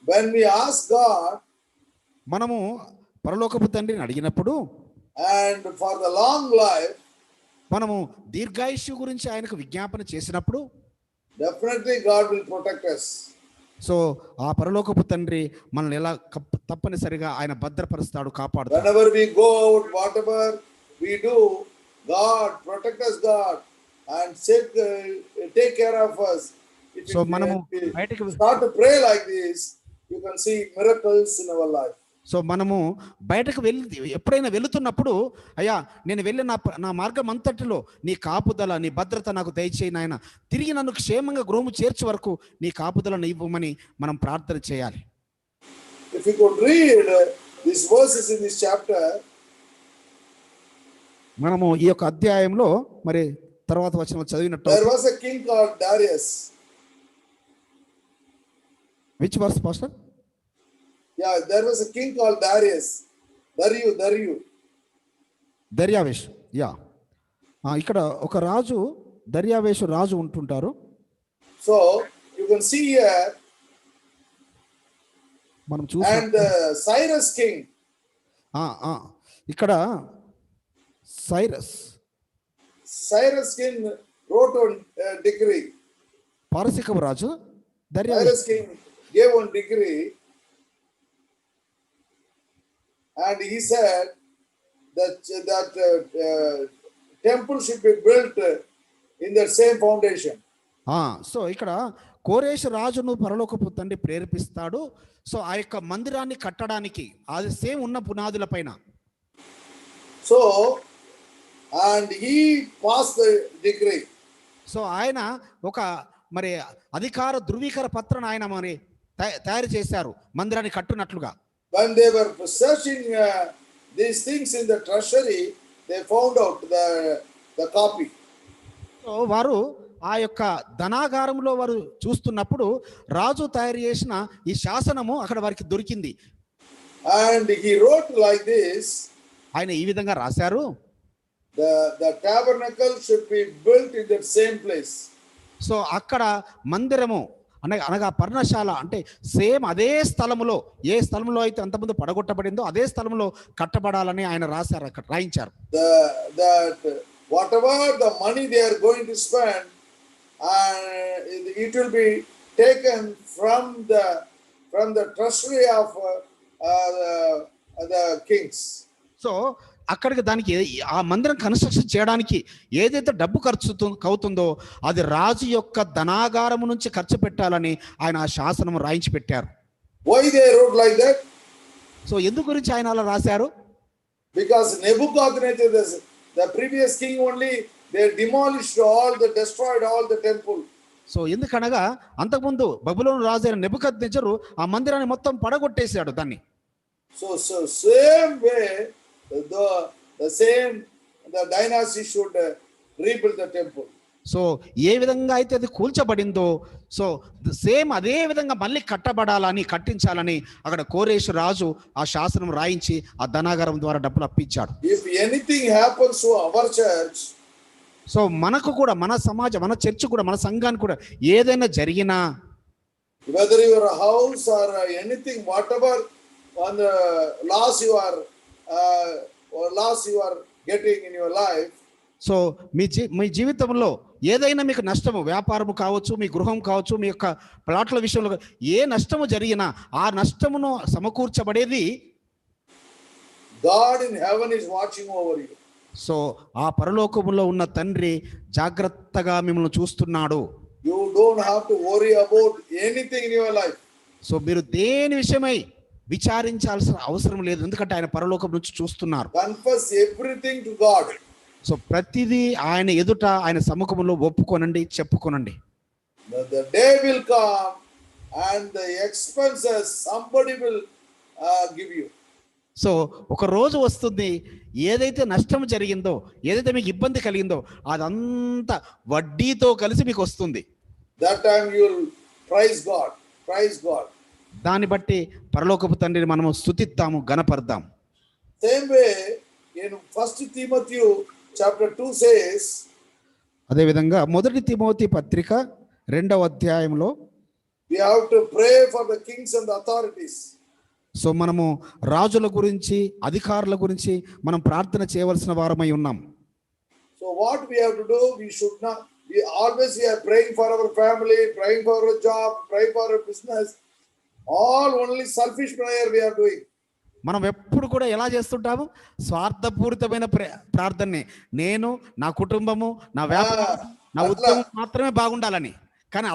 Speaker 1: When we ask God
Speaker 2: మనము పరలోకపు తండ్రిని అడిగినప్పుడు
Speaker 1: and for the long life,
Speaker 2: మనము దీర్ఘాయుషు గురించి ఆయనకు విజ్ఞాపన చేసినప్పుడు
Speaker 1: definitely God will protect us.
Speaker 2: So ఆ పరలోకపు తండ్రి మనల్ని ఎలా తప్పనిసరిగా ఆయన భద్రపరుస్తాడు, కాపాడుతాడు.
Speaker 1: Whenever we go out, whatever we do, God protect us, God, and take care of us.
Speaker 2: So మనము బయటకు
Speaker 1: start to pray like this, you can see miracles in our life.
Speaker 2: So మనము బయటకు ఎప్పుడైనా వెళుతున్నప్పుడు, అయ్యా నేను వెళ్ళి నా మార్గం అంతటిలో నీ కాపుదల నీ భద్రత నాకు దయచేయి నాయన, తిరిగి నన్ను క్షేమంగా గృహము చేర్చే వరకు నీ కాపుదలను ఇవ్వమని మనం ప్రార్థన చేయాలి.
Speaker 1: If you could read these verses in this chapter,
Speaker 2: మనము ఈ యొక్క అధ్యాయంలో మరి తర్వాత వచనం చదివినట్టు,
Speaker 1: there was a king called Darius.
Speaker 2: Which verse pastor?
Speaker 1: Yeah, there was a king called Darius.
Speaker 2: దర్యావేష్. యా, ఇక్కడ ఒక రాజు దర్యావేషు రాజు ఉంటుంటారు.
Speaker 1: So you can see here,
Speaker 2: మనం చూసి,
Speaker 1: and Cyrus king.
Speaker 2: ఇక్కడ Cyrus
Speaker 1: king wrote one decree.
Speaker 2: పారసికపు Raju
Speaker 1: Cyrus king gave one decree, and he said that temple should be built in the same foundation.
Speaker 2: So ఇక్కడ కోరేషు రాజును పరలోకపు తండ్రి ప్రేరేపిస్తాడు. సో ఆ యొక్క మందిరాన్ని కట్టడానికి అది సేమ్ ఉన్న పునాదుల పైన.
Speaker 1: So and he passed the decree.
Speaker 2: So ఆయన ఒక మరి అధికార ధృవీకరణ పత్రాన్ని ఆయన మరి తయారు చేశారు మందిరాన్ని కట్టునట్లుగా.
Speaker 1: When they were searching these things in the treasury, they found out the copy.
Speaker 2: So వారు ఆ యొక్క ధనాగారంలో వారు చూస్తున్నప్పుడు రాజు తయారు చేసిన ఈ శాసనము అక్కడ వారికి దొరికింది.
Speaker 1: And he wrote like this,
Speaker 2: ఆయన ఈ విధంగా రాశారు,
Speaker 1: the tabernacle should be built in the same place.
Speaker 2: So అక్కడ మందిరము అనగా పర్ణశాల అంటే సేమ్ అదే స్థలములో, ఏ స్థలంలో అయితే అంతకుముందు పడగొట్టబడిందో అదే స్థలంలో కట్టబడాలని ఆయన రాశారు, అక్కడ రాయించారు.
Speaker 1: That whatever the money they are going to spend, it will be taken from the treasury of the kings.
Speaker 2: So అక్కడికి దానికి ఆ మందిరం కన్స్ట్రక్షన్ చేయడానికి ఏదైతే డబ్బు ఖర్చు అవుతుందో అది రాజు యొక్క ధనాగారము నుంచి ఖర్చు పెట్టాలని ఆయన ఆ శాసనం రాయించి పెట్టారు.
Speaker 1: Why they wrote like that?
Speaker 2: So ఎందు గురించి ఆయన అలా రాశారు?
Speaker 1: Because Nebuchadnezzar, the previous king, only they demolished destroyed all the temple.
Speaker 2: So ఎందుకనగా అంతకుముందు బబులోను రాజు అయిన నెబుకద్నెజరు ఆ మందిరాన్ని మొత్తం పడగొట్టేశాడు దాన్ని.
Speaker 1: So same way the dynasty should rebuild the temple.
Speaker 2: So ఏ విధంగా అయితే అది కూల్చబడిందో సో సేమ్ అదే విధంగా మళ్ళీ కట్టించాలని అక్కడ కోరేషు రాజు ఆ శాసనం రాయించి ఆ ధనాగారం ద్వారా డబ్బులు అప్పించాడు.
Speaker 1: If anything happens to our church,
Speaker 2: so మనకు కూడా మన సమాజం, మన చర్చ్ కూడా, మన సంఘానికి కూడా ఏదైనా జరిగినా,
Speaker 1: whether your house or anything, whatever on the loss you are getting in your life,
Speaker 2: so మీ జీవితంలో ఏదైనా మీకు నష్టము, వ్యాపారము కావచ్చు, మీ గృహం కావచ్చు, మీ యొక్క ప్లాట్ల విషయంలో ఏ నష్టము జరిగినా ఆ నష్టమును సమకూర్చబడేది
Speaker 1: God in heaven is watching over you.
Speaker 2: So ఆ పరలోకములో ఉన్న తండ్రి జాగ్రత్తగా మిమ్మల్ని చూస్తున్నాడు.
Speaker 1: You don't have to worry about anything in your life.
Speaker 2: So మీరు దేని విషయమై విచారించాల్సిన అవసరం లేదు, ఎందుకంటే ఆయన పరలోకం నుంచి చూస్తున్నారు.
Speaker 1: Confess everything to God.
Speaker 2: So ప్రతిదీ ఆయన ఎదుట ఆయన సముఖములో ఒప్పుకొనండి, చెప్పుకొనండి.
Speaker 1: The day will come and the expenses somebody will give you.
Speaker 2: So ఒక రోజు వస్తుంది, ఏదైతే నష్టం జరిగిందో, ఏదైతే మీకు ఇబ్బంది కలిగిందో అదంతా వడ్డీతో కలిసి మీకు వస్తుంది.
Speaker 1: That time you will praise God. Praise God.
Speaker 2: దాన్ని బట్టి పరలోకపు తండ్రిని మనము స్తుతిద్దాము, గణపర్దాం.
Speaker 1: Same way in 1 Timothy chapter 2 says,
Speaker 2: అదేవిధంగా 1 తిమోతి పత్రిక 2వ అధ్యాయంలో
Speaker 1: we have to pray for the kings and the authorities.
Speaker 2: So మనము రాజుల గురించి, అధికారుల గురించి మనం ప్రార్థన చేయవలసిన వారమై ఉన్నాం.
Speaker 1: So what we have to do, we should not, we are praying for our family, praying for our job, praying for our business. All only selfish prayer we are doing.
Speaker 2: మనం ఎప్పుడు కూడా ఎలా చేస్తుంటాము, స్వార్థపూరితమైన ప్రార్థనే. నేను, నా కుటుంబము, నా వ్యాపారం, నా ఉద్యోగం మాత్రమే బాగుండాలని. కానీ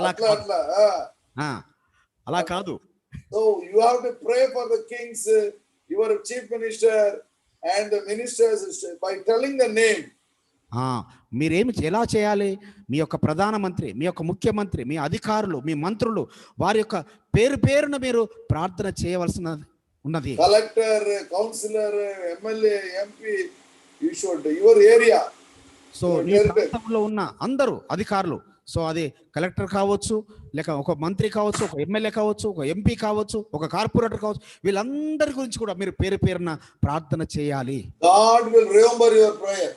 Speaker 2: అలా కాదు.
Speaker 1: So you have to pray for the kings, your chief minister and the ministers by telling the name.
Speaker 2: మీరేమి ఎలా చేయాలి, మీ యొక్క ప్రధానమంత్రి, మీ యొక్క ముఖ్యమంత్రి, మీ అధికారులు, మీ మంత్రులు, వారి యొక్క పేరున మీరు ప్రార్థన చేయవలసిన ఉన్నది.
Speaker 1: Collector, councillor, MLA, MP, you should your area.
Speaker 2: So ఈ ప్రాంతంలో ఉన్న అందరూ అధికారులు, సో అది కలెక్టర్ కావచ్చు, లేక ఒక మంత్రి కావచ్చు, ఒక ఎమ్మెల్యే కావచ్చు, ఒక ఎంపీ కావచ్చు, ఒక కార్పొరేటర్ కావచ్చు, వీళ్ళందరి గురించి కూడా మీరు పేరున ప్రార్థన చేయాలి.
Speaker 1: God will remember your prayer.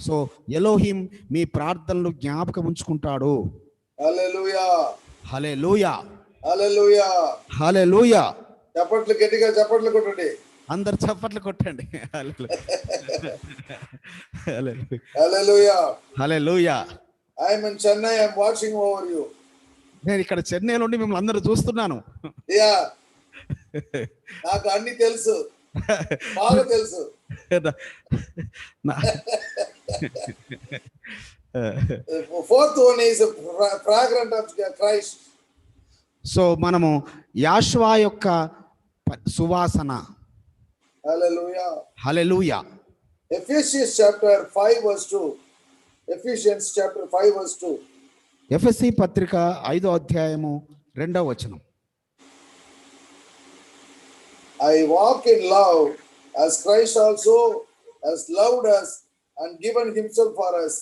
Speaker 2: So Elohim మీ ప్రార్థనలు జ్ఞాపకం ఉంచుకుంటాడు.
Speaker 1: హల్లెలూయా,
Speaker 2: హల్లెలూయా,
Speaker 1: హల్లెలూయా,
Speaker 2: హల్లెలూయా.
Speaker 1: చప్పట్లు గట్టిగా చప్పట్లు కొట్టండి.
Speaker 2: అందరు చప్పట్లు కొట్టండి.
Speaker 1: హల్లెలూయా,
Speaker 2: హల్లెలూయా.
Speaker 1: I am in Chennai, I am watching over you.
Speaker 2: నేను ఇక్కడ చెన్నై నుండి మిమ్మల్ని అందరూ చూస్తున్నాను.
Speaker 1: యా, నాకు అన్ని తెలుసు, బాగా తెలుసు. Fourth one is a fragrant of Christ.
Speaker 2: So మనము యాషువా యొక్క సువాసన.
Speaker 1: హల్లెలూయా,
Speaker 2: హల్లెలూయా.
Speaker 1: Ephesians chapter 5 verse 2. Ephesians chapter 5 verse 2.
Speaker 2: ఎఫెసీ పత్రిక 5వ అధ్యాయము 2వ వచనం.
Speaker 1: I walk in love as Christ also has loved us and given himself for us,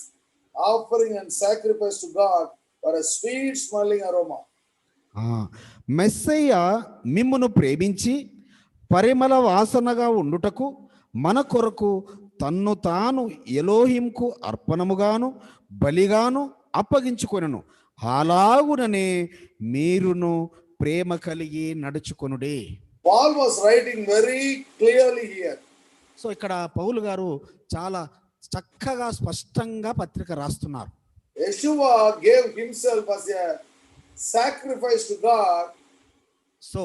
Speaker 1: offering and sacrifice to God for a sweet smelling aroma.
Speaker 2: Messiah మిమ్మును ప్రేమించి పరిమళ వాసనగా ఉండుటకు మన కొరకు తన్ను తాను ఎలోహింకు అర్పణముగాను బలిగాను అప్పగించుకొనెను. అలాగుననే మీరును ప్రేమ కలిగి నడుచుకొనుడి.
Speaker 1: Paul was writing very clearly here.
Speaker 2: So ఇక్కడ పౌలు గారు చాలా చక్కగా స్పష్టంగా పత్రిక రాస్తున్నారు.
Speaker 1: Yeshua gave himself as a sacrifice to God.
Speaker 2: So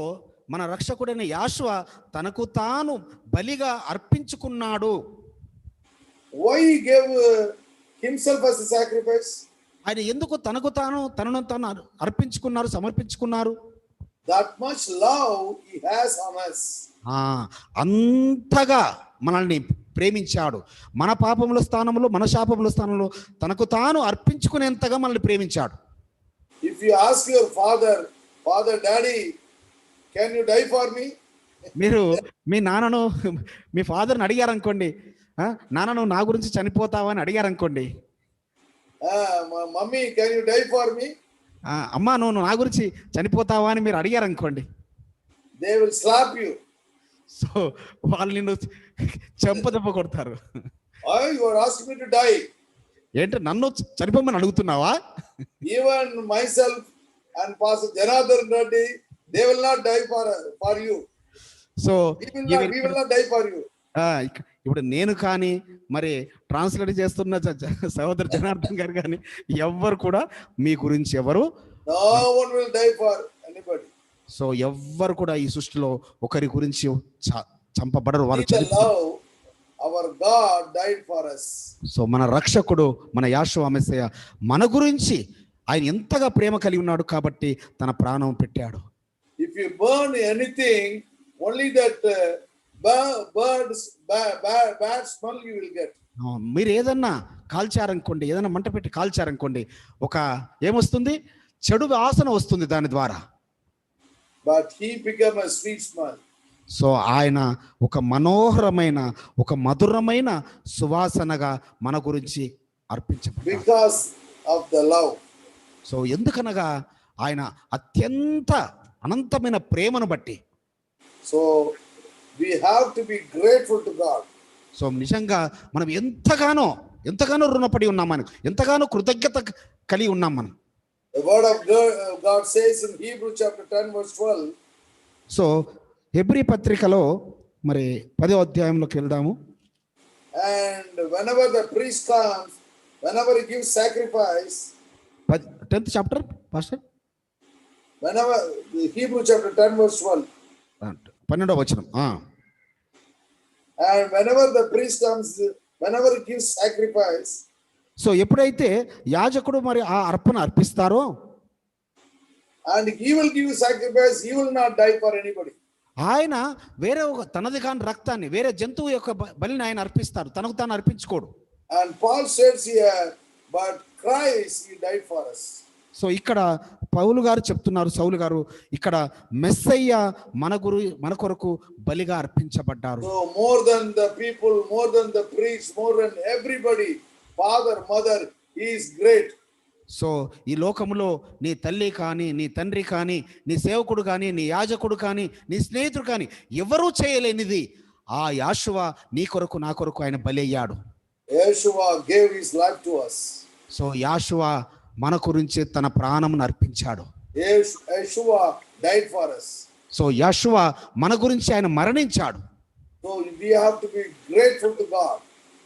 Speaker 2: మన రక్షకుడైన యాషువ తనకు తాను బలిగా అర్పించుకున్నాడు.
Speaker 1: Why he gave himself as a sacrifice?
Speaker 2: ఆయన ఎందుకు తనను తాను అర్పించుకున్నారు, సమర్పించుకున్నారు?
Speaker 1: That much love he has on us.
Speaker 2: అంతగా మనల్ని ప్రేమించాడు. మన పాపముల స్థానంలో, మన శాపముల స్థానంలో తనకు తాను అర్పించుకునేంతగా మనల్ని ప్రేమించాడు.
Speaker 1: If you ask your father, daddy, can you die for me?
Speaker 2: మీరు మీ నాన్నను, మీ ఫాదర్ని అడిగారనుకోండి, నాన్న నువ్వు నా గురించి చనిపోతావా అని అడిగారనుకోండి,
Speaker 1: mummy can you die for me?
Speaker 2: అమ్మా నువ్వు నా గురించి చనిపోతావా అని మీరు అడిగారనుకోండి,
Speaker 1: they will slap you.
Speaker 2: So వాళ్ళు నిన్ను చెంపదెబ్బ కొడతారు.
Speaker 1: You are asking me to die.
Speaker 2: ఏంటి నన్ను చనిపోమని అడుగుతున్నావా?
Speaker 1: Even myself and Pastor Janardhan Reddy, they will not die for you.
Speaker 2: So
Speaker 1: we will not die for you.
Speaker 2: ఇప్పుడు నేను కానీ మరి ట్రాన్స్లేట్ చేస్తున్న సహోదరు జనార్దన్ గారు కానీ ఎవ్వరు కూడా మీ గురించి ఎవరు
Speaker 1: No one will die for anybody.
Speaker 2: So ఎవ్వరు కూడా ఈ సృష్టిలో ఒకరి గురించి చంపబడరు, వారు
Speaker 1: In the love, our God died for us.
Speaker 2: So మన రక్షకుడు మన యేషువ మెస్సయ్య మన గురించి ఆయన ఎంతగా ప్రేమ కలిగి ఉన్నాడు కాబట్టి తన ప్రాణం పెట్టాడు.
Speaker 1: If you burn anything, only that bad smell you will get.
Speaker 2: మీరు ఏదన్నా కాల్చారనుకోండి, ఏదైనా మంట పెట్టి కాల్చారనుకోండి, ఒక ఏమొస్తుంది, చెడు వాసన వస్తుంది దాని ద్వారా.
Speaker 1: But he became a sweet smell.
Speaker 2: So ఆయన ఒక మనోహరమైన ఒక మధురమైన సువాసనగా మన గురించి అర్పించబడ్డాడు.
Speaker 1: Because of the love.
Speaker 2: So ఎందుకనగా ఆయన అత్యంత అనంతమైన ప్రేమను బట్టి.
Speaker 1: So we have to be grateful to God.
Speaker 2: So నిజంగా మనం ఎంతగానో రుణపడి ఉన్నాం, మనకు ఎంతగానో కృతజ్ఞత కలిగి ఉన్నాం మనం.
Speaker 1: The word of God says in Hebrews chapter 10 verse 12.
Speaker 2: So Hebrew పత్రికలో మరి 10వ అధ్యాయంలోకి వెళ్దాము.
Speaker 1: And whenever the priest comes, whenever he gives sacrifice,
Speaker 2: 10th chapter pastor,
Speaker 1: whenever Hebrews chapter 10 verse 12.
Speaker 2: 12వ వచనం.
Speaker 1: And whenever the priest comes, whenever he gives sacrifice,
Speaker 2: so ఎప్పుడైతే యాజకుడు మరి ఆ అర్పణ అర్పిస్తారో,
Speaker 1: and he will give sacrifice, he will not die for anybody.
Speaker 2: ఆయన వేరే ఒక తనది కాని రక్తాన్ని వేరే జంతువు యొక్క బలిని ఆయన అర్పిస్తారు, తనకు తాను అర్పించుకోడు.
Speaker 1: And Paul says here, but Christ he died for us.
Speaker 2: So ఇక్కడ పౌలు గారు చెప్తున్నారు, సౌలు గారు ఇక్కడ మెస్సయ్య మన కొరకు బలిగా అర్పించబడ్డారు.
Speaker 1: So more than the people, more than the priests, more than everybody, father, mother, he is great.
Speaker 2: So ఈ లోకములో నీ తల్లి కానీ, నీ తండ్రి కానీ, నీ సేవకుడు కానీ, నీ యాజకుడు కానీ, నీ స్నేహితుడు కానీ ఎవరూ చేయలేనిది ఆ యేషువ నీ కొరకు నా కొరకు ఆయన బలి అయ్యాడు.
Speaker 1: Yeshua gave his life to us.
Speaker 2: So Yeshua మన గురించి తన ప్రాణమును అర్పించాడు.
Speaker 1: Yeshua died for us.
Speaker 2: So Yeshua మన గురించి ఆయన మరణించాడు.
Speaker 1: So we have to be grateful to God.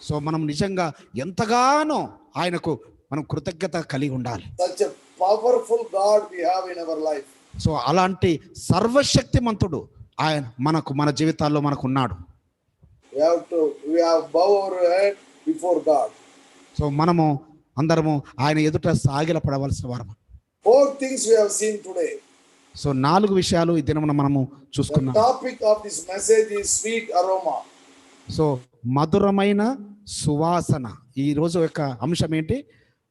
Speaker 2: So మనం నిజంగా ఎంతగానో ఆయనకు మనం కృతజ్ఞత కలిగి ఉండాలి.
Speaker 1: Such a powerful God we have in our life.
Speaker 2: So అలాంటి సర్వశక్తిమంతుడు ఆయన మన జీవితాల్లో మనకు ఉన్నాడు.
Speaker 1: We have bow our head before God.
Speaker 2: So మనము అందరము ఆయన ఎదుట సాగిలపడవలసిన వారం.
Speaker 1: 4 things we have seen today.
Speaker 2: So 4 విషయాలు ఈ దినమున మనము చూసుకున్నాం.
Speaker 1: The topic of this message is sweet aroma.
Speaker 2: So మధురమైన సువాసన. ఈ రోజు యొక్క అంశం ఏంటి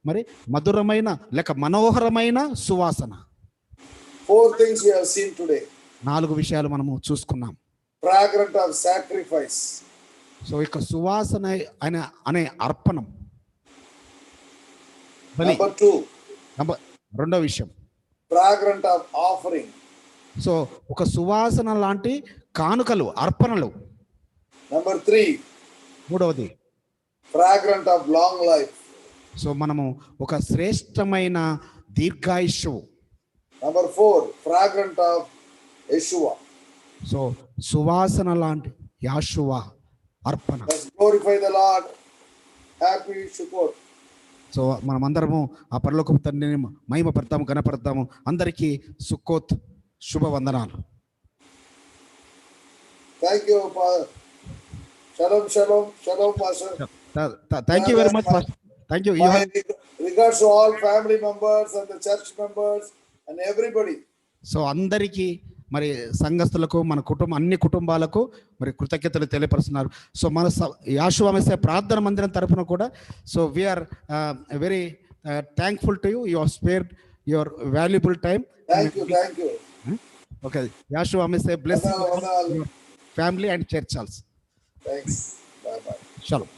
Speaker 2: మరి? మధురమైన లేక మనోహరమైన సువాసన.
Speaker 1: 4 things we have seen today.
Speaker 2: 4 విషయాలు మనము చూసుకున్నాం.
Speaker 1: Fragrant of sacrifice.
Speaker 2: సో ఇక సువాసన అనే అర్పణం.
Speaker 1: Number 2.
Speaker 2: రెండో విషయం
Speaker 1: Fragrant of offering.
Speaker 2: సో ఒక సువాసన లాంటి కానుకలు, అర్పణలు.
Speaker 1: Number 3.
Speaker 2: మూడవది
Speaker 1: Fragrant of long life.
Speaker 2: So మనము ఒక శ్రేష్టమైన దీర్ఘాయుష్షు.
Speaker 1: Number 4. Fragrant of Yeshua.
Speaker 2: So సువాసన లాంటి యాషువ అర్పణ.
Speaker 1: Let's glorify the Lord. Happy Sukkot.
Speaker 2: So మనమందరము ఆ పరలోకపు తండ్రిని మహిమపడతాము, ఘనపడతాము. అందరికీ Sukkot శుభవందనాలు.
Speaker 1: Thank you, Father. Shalom, shalom, shalom, Pastor.
Speaker 2: Thank you very much, Pastor. Thank you.
Speaker 1: My regards to all family members and the church members and everybody.
Speaker 2: So అందరికీ మరి సంఘస్థులకు, మన అన్ని కుటుంబాలకు మరి కృతజ్ఞతలు తెలియపరుస్తున్నారు. సో మన యేషువ మెస్సయ్య ప్రార్థన మందిరం తరఫున కూడా so we are very thankful to you. You have spared your valuable time.
Speaker 1: Thank you.
Speaker 2: Okay, Yeshua Messiah bless your family and church also.
Speaker 1: Thanks. Bye.
Speaker 2: Shalom.